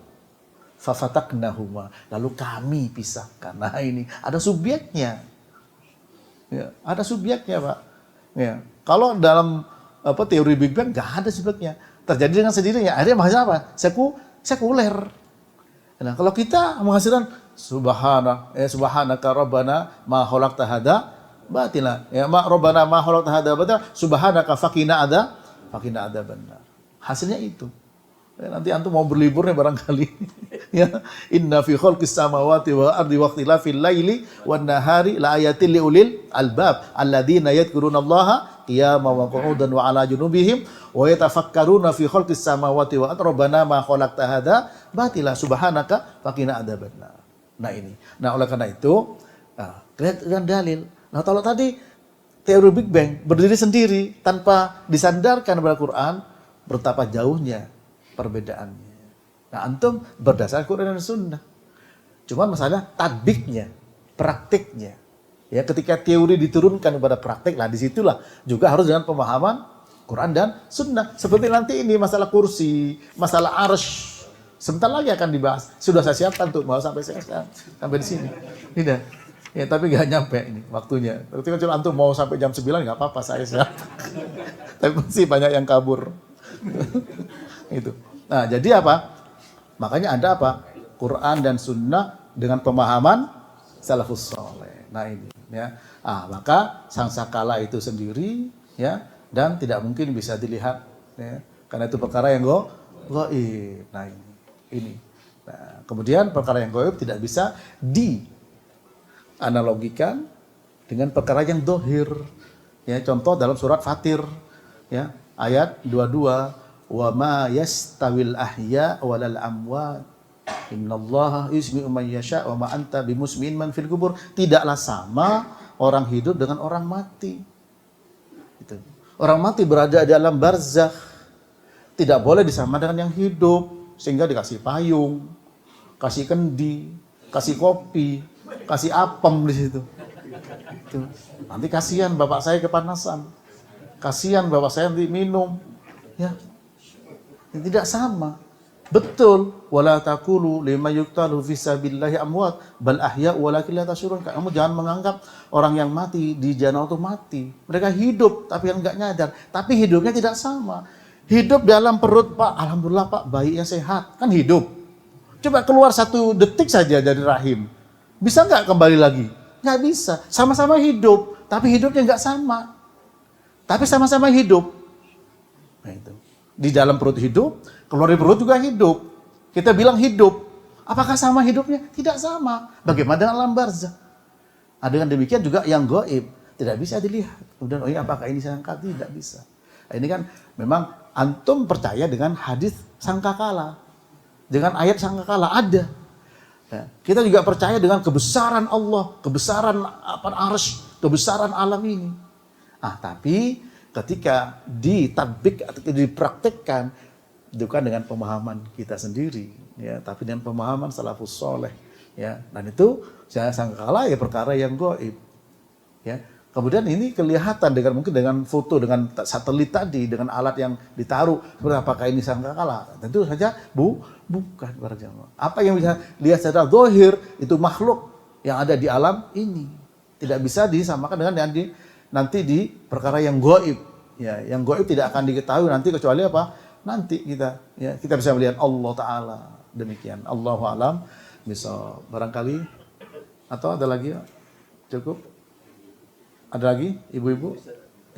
Fafataknahuma. Lalu kami pisahkan. Nah, ini ada subjeknya. Ya, ada subjeknya, Pak. Ya. Kalau dalam teori Big Bang nggak ada subjeknya. Terjadi dengan sendirinya. Akhirnya menghasilkan apa? Sekuler. Nah, kalau kita menghasilkan subhanaka rabbana ma khalaqta hadza batila. Ya, rabbana ma khalaqta hadza batila, subhanaka faqina adzabannar. Hasilnya itu. Ya, nanti antum mau berlibur nih barangkali. Ya, inna fi khalqis samawati wal ardi waqtilafil laili wan nahari la ayatin liulil albab alladzina yadhkurunallaha qiyaman wa qu'udan wa 'ala junubihim wa yatafakkaruna fi khalqis samawati wal ardi rabbana ma khalaqta hadza batila subhanaka faqina adzabannar. Nah, ini. Nah, oleh karena itu, kelihatan dalil. Nah, kalau tadi teori Big Bang berdiri sendiri tanpa disandarkan kepada Quran, betapa jauhnya perbedaannya. Nah, antum berdasarkan Quran dan Sunnah. Cuma masalah tadbiknya, praktiknya. Ya, ketika teori diturunkan kepada praktik, lah disitulah juga harus dengan pemahaman Quran dan Sunnah. Seperti nanti ini masalah kursi, masalah arsy. Sebentar lagi akan dibahas. Sudah saya siapkan tuh, mau sampai di sini. Tidak. Ya, tapi nggak nyampe ini waktunya. Ketika antum mau sampai jam 9 nggak apa-apa, saya siap. Tapi masih banyak yang kabur. Itu. Nah, jadi apa? Makanya ada apa? Quran dan Sunnah dengan pemahaman salafus saleh. Nah, ini ya. Maka sangsakala itu sendiri ya, dan tidak mungkin bisa dilihat ya, karena itu perkara yang gaib. Nah, ini. Nah, kemudian perkara yang gaib tidak bisa dianalogikan dengan perkara yang dohir. Ya, contoh dalam surat Fatir ya, ayat 22. Wa ma yastawil ahya walal amwat innallaha yusmi'u man yasha wa ma anta bimusmi'in man fil kubur. Tidaklah sama orang hidup dengan orang mati. Itu. Orang mati berada di alam barzakh, tidak boleh disamakan dengan yang hidup, sehingga dikasih payung, kasih kendi, kasih kopi, kasih apem di situ. Itu. Nanti kasihan bapak saya kepanasan, kasihan bapak saya nanti minum, ya. Tidak sama. Betul, wala taqulu liman yuqtalu fi sabilillahi amwat bal ahya walakin la tashurun. Kamu jangan menganggap orang yang mati di jalan itu mati. Mereka hidup tapi yang enggak nyadar, tapi hidupnya tidak sama. Hidup dalam perut, Pak, alhamdulillah Pak, bayinya sehat, kan hidup. Coba keluar 1 detik saja dari rahim. Bisa enggak kembali lagi? Enggak bisa. Sama-sama hidup, tapi hidupnya enggak sama. Tapi sama-sama hidup. Nah, itu. Di dalam perut hidup, keluar dari perut juga hidup. Kita bilang hidup. Apakah sama hidupnya? Tidak sama. Bagaimana dengan alam barzakh? Dengan demikian juga yang gaib tidak bisa dilihat. Kemudian, oh ya, apakah ini sangka? Tidak bisa. Nah, ini kan memang antum percaya dengan hadis sangkakala, dengan ayat sangkakala ada. Ya, kita juga percaya dengan kebesaran Allah, kebesaran arsy, kebesaran alam ini. Tapi ketika ditadbik atau dipraktekkan bukan dengan pemahaman kita sendiri, ya, tapi dengan pemahaman salafus soleh, ya. Dan itu jangan sangkala ya perkara yang gaib, ya. Kemudian ini kelihatan dengan mungkin dengan foto, dengan satelit tadi, dengan alat yang ditaruh. Seperti apakah ini sangkakala? Tentu saja bukan para jamaah. Apa yang bisa lihat secara zahir itu makhluk yang ada di alam ini. Tidak bisa disamakan dengan yang nanti di perkara yang gaib. Ya, yang gaib tidak akan diketahui nanti kecuali apa? Nanti kita bisa melihat Allah Ta'ala. Demikian. Allahu a'lam bisa barangkali. Atau ada lagi? Cukup? Ada lagi, ibu-ibu?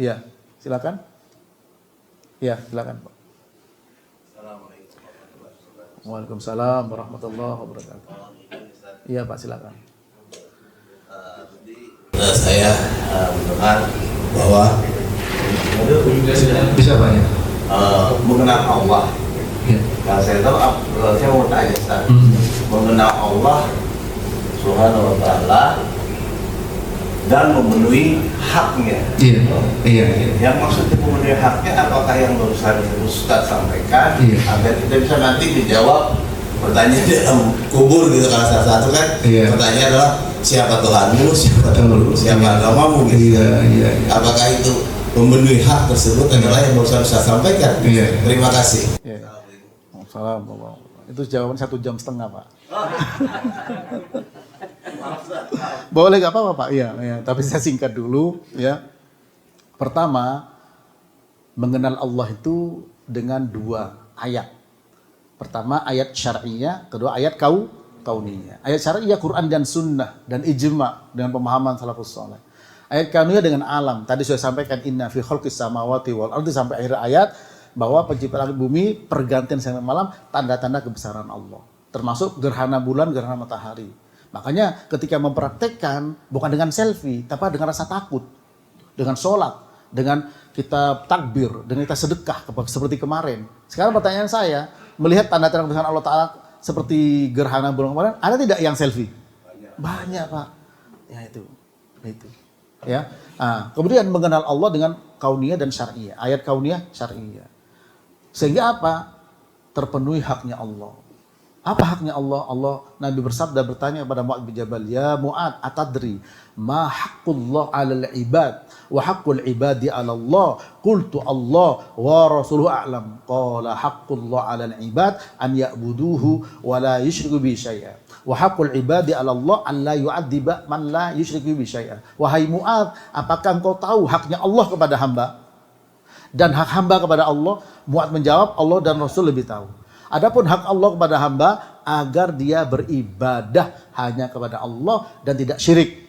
Iya, silakan. Iya, silakan, Pak. Waalaikumsalam warahmatullahi wabarakatuh. Iya, Pak, silakan. Saya mendengar bahwa Bisa, Pak, ya? mengenal Allah. Ya. Nah, saya tahu, saya mau tanya, Ustaz. Mengenal Allah Subhanahu wa Ta'ala dan memenuhi haknya. Iya. Yang maksudnya memenuhi haknya, apakah yang barusan Ustaz sampaikan? Iya. Agar kita bisa nanti dijawab pertanyaan dalam kubur gitu. Kalau salah satu kan pertanyaan adalah siapa Tuhanmu, siapa Tuhanmu, siapa agamamu gitu. Iya. Apakah itu memenuhi hak tersebut adalah yang barusan Ustaz sampaikan? Iya. Terima kasih. Iya. Assalamualaikum. Itu jawaban 1,5 jam, Pak. Boleh gak apa-apa, Pak? Iya. Tapi saya singkat dulu, ya. Pertama, mengenal Allah itu dengan 2 ayat. Pertama ayat syar'iyah, kedua ayat kauniyah. Ayat syar'iyah Quran dan sunnah dan ijma dengan pemahaman salafus saleh. Ayat kauniyah dengan alam. Tadi sudah sampaikan inna fi khalqis samawati wal ardi sampai akhir ayat bahwa penciptaan bumi, pergantian siang dan malam, tanda-tanda kebesaran Allah. Termasuk gerhana bulan, gerhana matahari. Makanya ketika mempraktekkan bukan dengan selfie, tapi dengan rasa takut, dengan sholat, dengan kita takbir, dengan kita sedekah seperti kemarin. Sekarang pertanyaan saya, melihat tanda-tanda kebesaran Allah Ta'ala seperti gerhana bulan kemarin, ada tidak yang selfie? Banyak, Pak. Ya itu. Ya. Kemudian mengenal Allah dengan kauniyah dan syar'iyah. Ayat kauniyah, syar'iyah. Sehingga apa? Terpenuhi haknya Allah. Apa haknya Allah? Nabi bersabda bertanya kepada Mu'adz bin Jabal, "Ya Mu'adz, atadri ma haqqullah 'alal ibad wa haqqul ibadi 'ala Allah?" Qultu Allah wa rasuluhu a'lam. Qala haqqullah 'alal ibad an ya'buduhu wa la yusyriku bihi syai'a. Wa haqqul ibadi 'ala Allah an la yu'adziba man la yusyriku bihi syai'a. Wahai Mu'adz, apakah engkau tahu haknya Allah kepada hamba? Dan hak hamba kepada Allah? Mu'adz menjawab, Allah dan Rasul lebih tahu. Adapun hak Allah kepada hamba agar dia beribadah hanya kepada Allah dan tidak syirik.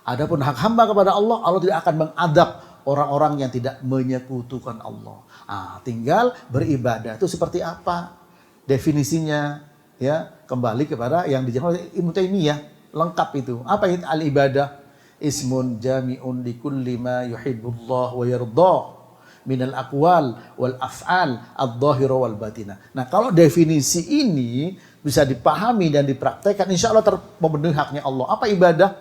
Adapun hak hamba kepada Allah, Allah tidak akan mengadab orang-orang yang tidak menyekutukan Allah. Tinggal beribadah itu seperti apa? Definisinya ya kembali kepada yang dijelaskan oleh Ibnu Taimiyah, lengkap itu. Apa itu al-ibadah? Ismun jami'un likulli ma yuhibbullah wa yardah minal aqwal wal af'al adh-dhahira wal batinah. Nah, kalau definisi ini bisa dipahami dan dipraktekkan, insya Allah memenuhi haknya Allah. Apa ibadah?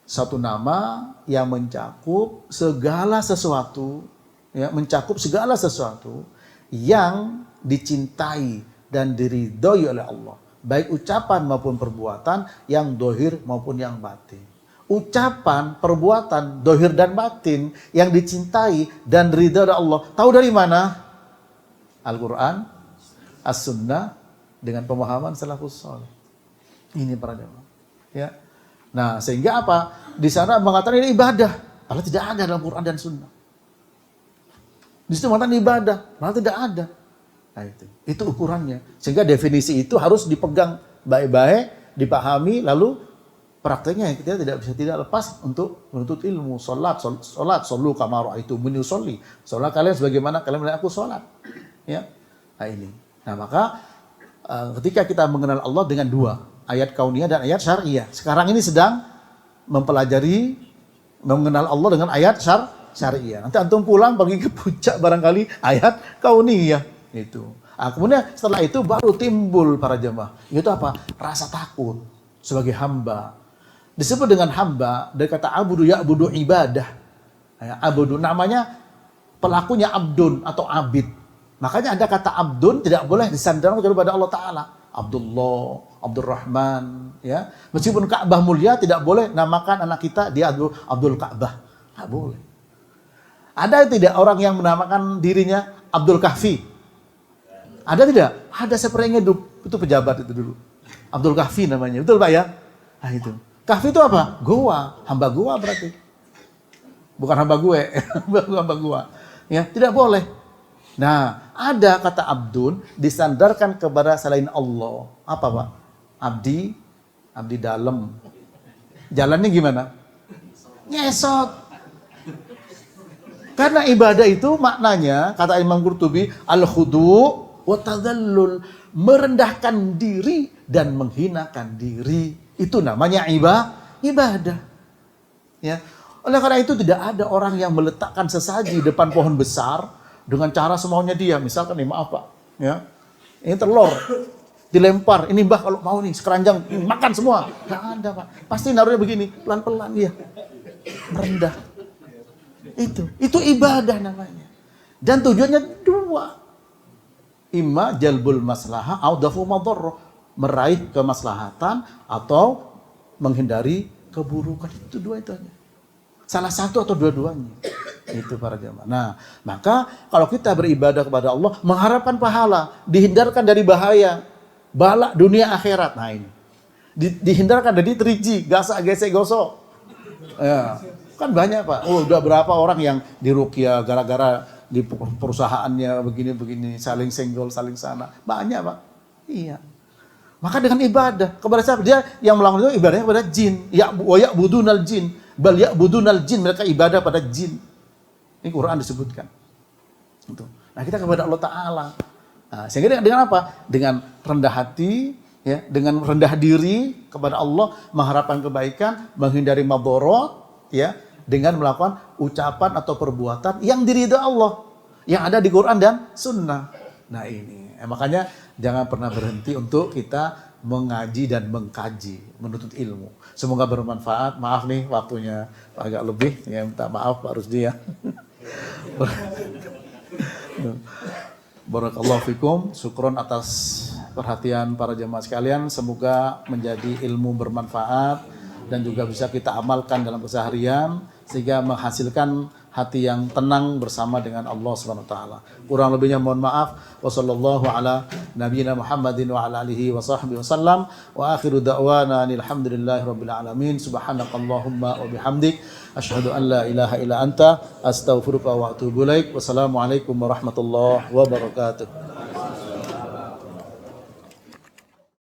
Satu nama yang mencakup segala sesuatu, ya, mencakup segala sesuatu yang dicintai dan diridhoi oleh Allah, baik ucapan maupun perbuatan, yang dohir maupun yang batin. Ucapan, perbuatan, dohir dan batin yang dicintai dan diridhoi oleh Allah. Tahu dari mana? Al-Quran, As-Sunnah, dengan pemahaman salafus saleh. Ini para jemaah. Ya. Nah, sehingga apa? Di sana mengatakan ini ibadah, padahal tidak ada dalam Quran dan Sunnah. Di situ mengatakan ibadah, padahal tidak ada. Nah, itu ukurannya. Sehingga definisi itu harus dipegang baik-baik, dipahami, lalu prakteknya kita tidak lepas untuk menuntut ilmu. Salat, sallu kama ra'aitumuni usolli. Salat kalian sebagaimana kalian melihat aku salat. Ya. Nah, ini. Nah, maka ketika kita mengenal Allah dengan dua, ayat kauniyah dan ayat syariah. Sekarang ini sedang mempelajari mengenal Allah dengan ayat syariah. Nanti antum pulang pergi ke puncak barangkali ayat kauniyah itu. Nah, kemudian setelah itu baru timbul para jemaah. Itu apa? Rasa takut sebagai hamba. Disebut dengan hamba dari kata abudu, ya'budu ibadah. Ya, abudu namanya pelakunya abdun atau abid. Makanya ada kata abdun tidak boleh disandarkan kepada Allah Ta'ala. Abdullah, Abdurrahman, ya. Meskipun Ka'bah mulia tidak boleh namakan anak kita dia Abdul Ka'bah. Tidak boleh. Ada tidak orang yang menamakan dirinya Abdul Kahfi? Ada tidak? Ada, sepertinya itu pejabat itu dulu. Abdul Kahfi namanya. Betul Pak ya? Nah itu. Kahfi itu apa? Goa, hamba goa berarti. Bukan hamba gue, hamba goa. Ya, tidak boleh. Nah, ada kata abdun disandarkan kepada selain Allah. Apa Pak? Abdi dalam. Jalannya gimana? Ngesot. Karena ibadah itu maknanya, kata Imam Qurtubi, al-khudu' wa tadhallul, merendahkan diri dan menghinakan diri. Itu namanya ibadah. Ya. Oleh karena itu tidak ada orang yang meletakkan sesaji depan pohon besar dengan cara semaunya dia. Misalkan nih, maaf Pak, ya, ini telur dilempar, ini Mbah kalau mau nih sekeranjang makan semua. Nggak ada Pak, pasti naruhnya begini, pelan-pelan ya, merendah. Itu ibadah namanya. Dan tujuannya dua, imma jalbul maslahah au dafu madarrah, meraih kemaslahatan atau menghindari keburukan. Itu dua itu aja. Salah satu atau dua-duanya. Itu para jemaah. Nah, maka kalau kita beribadah kepada Allah, mengharapkan pahala, dihindarkan dari bahaya, bala dunia akhirat. Nah ini. Dihindarkan dari teriji, gasak, gesek, gosok. Ya. Kan banyak Pak. Oh, udah berapa orang yang diruqyah gara-gara di perusahaannya begini-begini, saling senggol, saling sana. Banyak Pak. Iya. Maka dengan ibadah kepada siapa? Dia yang melakukan itu ibadahnya kepada jin. Ya'budunal jin. Bal ya'budunal jin, mereka ibadah pada jin. Ini Quran disebutkan. Nah, kita kepada Allah Ta'ala. Nah, sehingga dengan apa? Dengan rendah hati, ya, dengan rendah diri kepada Allah, mengharapkan kebaikan, menghindari madharat, ya, dengan melakukan ucapan atau perbuatan yang diridhai Allah, yang ada di Quran dan Sunnah. Nah ini, makanya jangan pernah berhenti untuk kita mengaji dan mengkaji, menuntut ilmu. Semoga bermanfaat. Maaf nih waktunya agak lebih, ya minta maaf Pak Rusdi ya. Barakallahu fikum, syukron atas perhatian para jemaah sekalian. Semoga menjadi ilmu bermanfaat dan juga bisa kita amalkan dalam keseharian sehingga menghasilkan hati yang tenang bersama dengan Allah Subhanahu wa taala. Kurang lebihnya mohon maaf. Wassallallahu ala nabiyyina Muhammadin wa ala alihi wa sahbihi wasallam. Wa akhiru da'wana alhamdulillahirabbil alamin. Subhanakallahumma wa bihamdik asyhadu an la ilaha illa anta astaghfiruka wa atubu ilaik. Wassalamualaikum warahmatullahi wabarakatuh.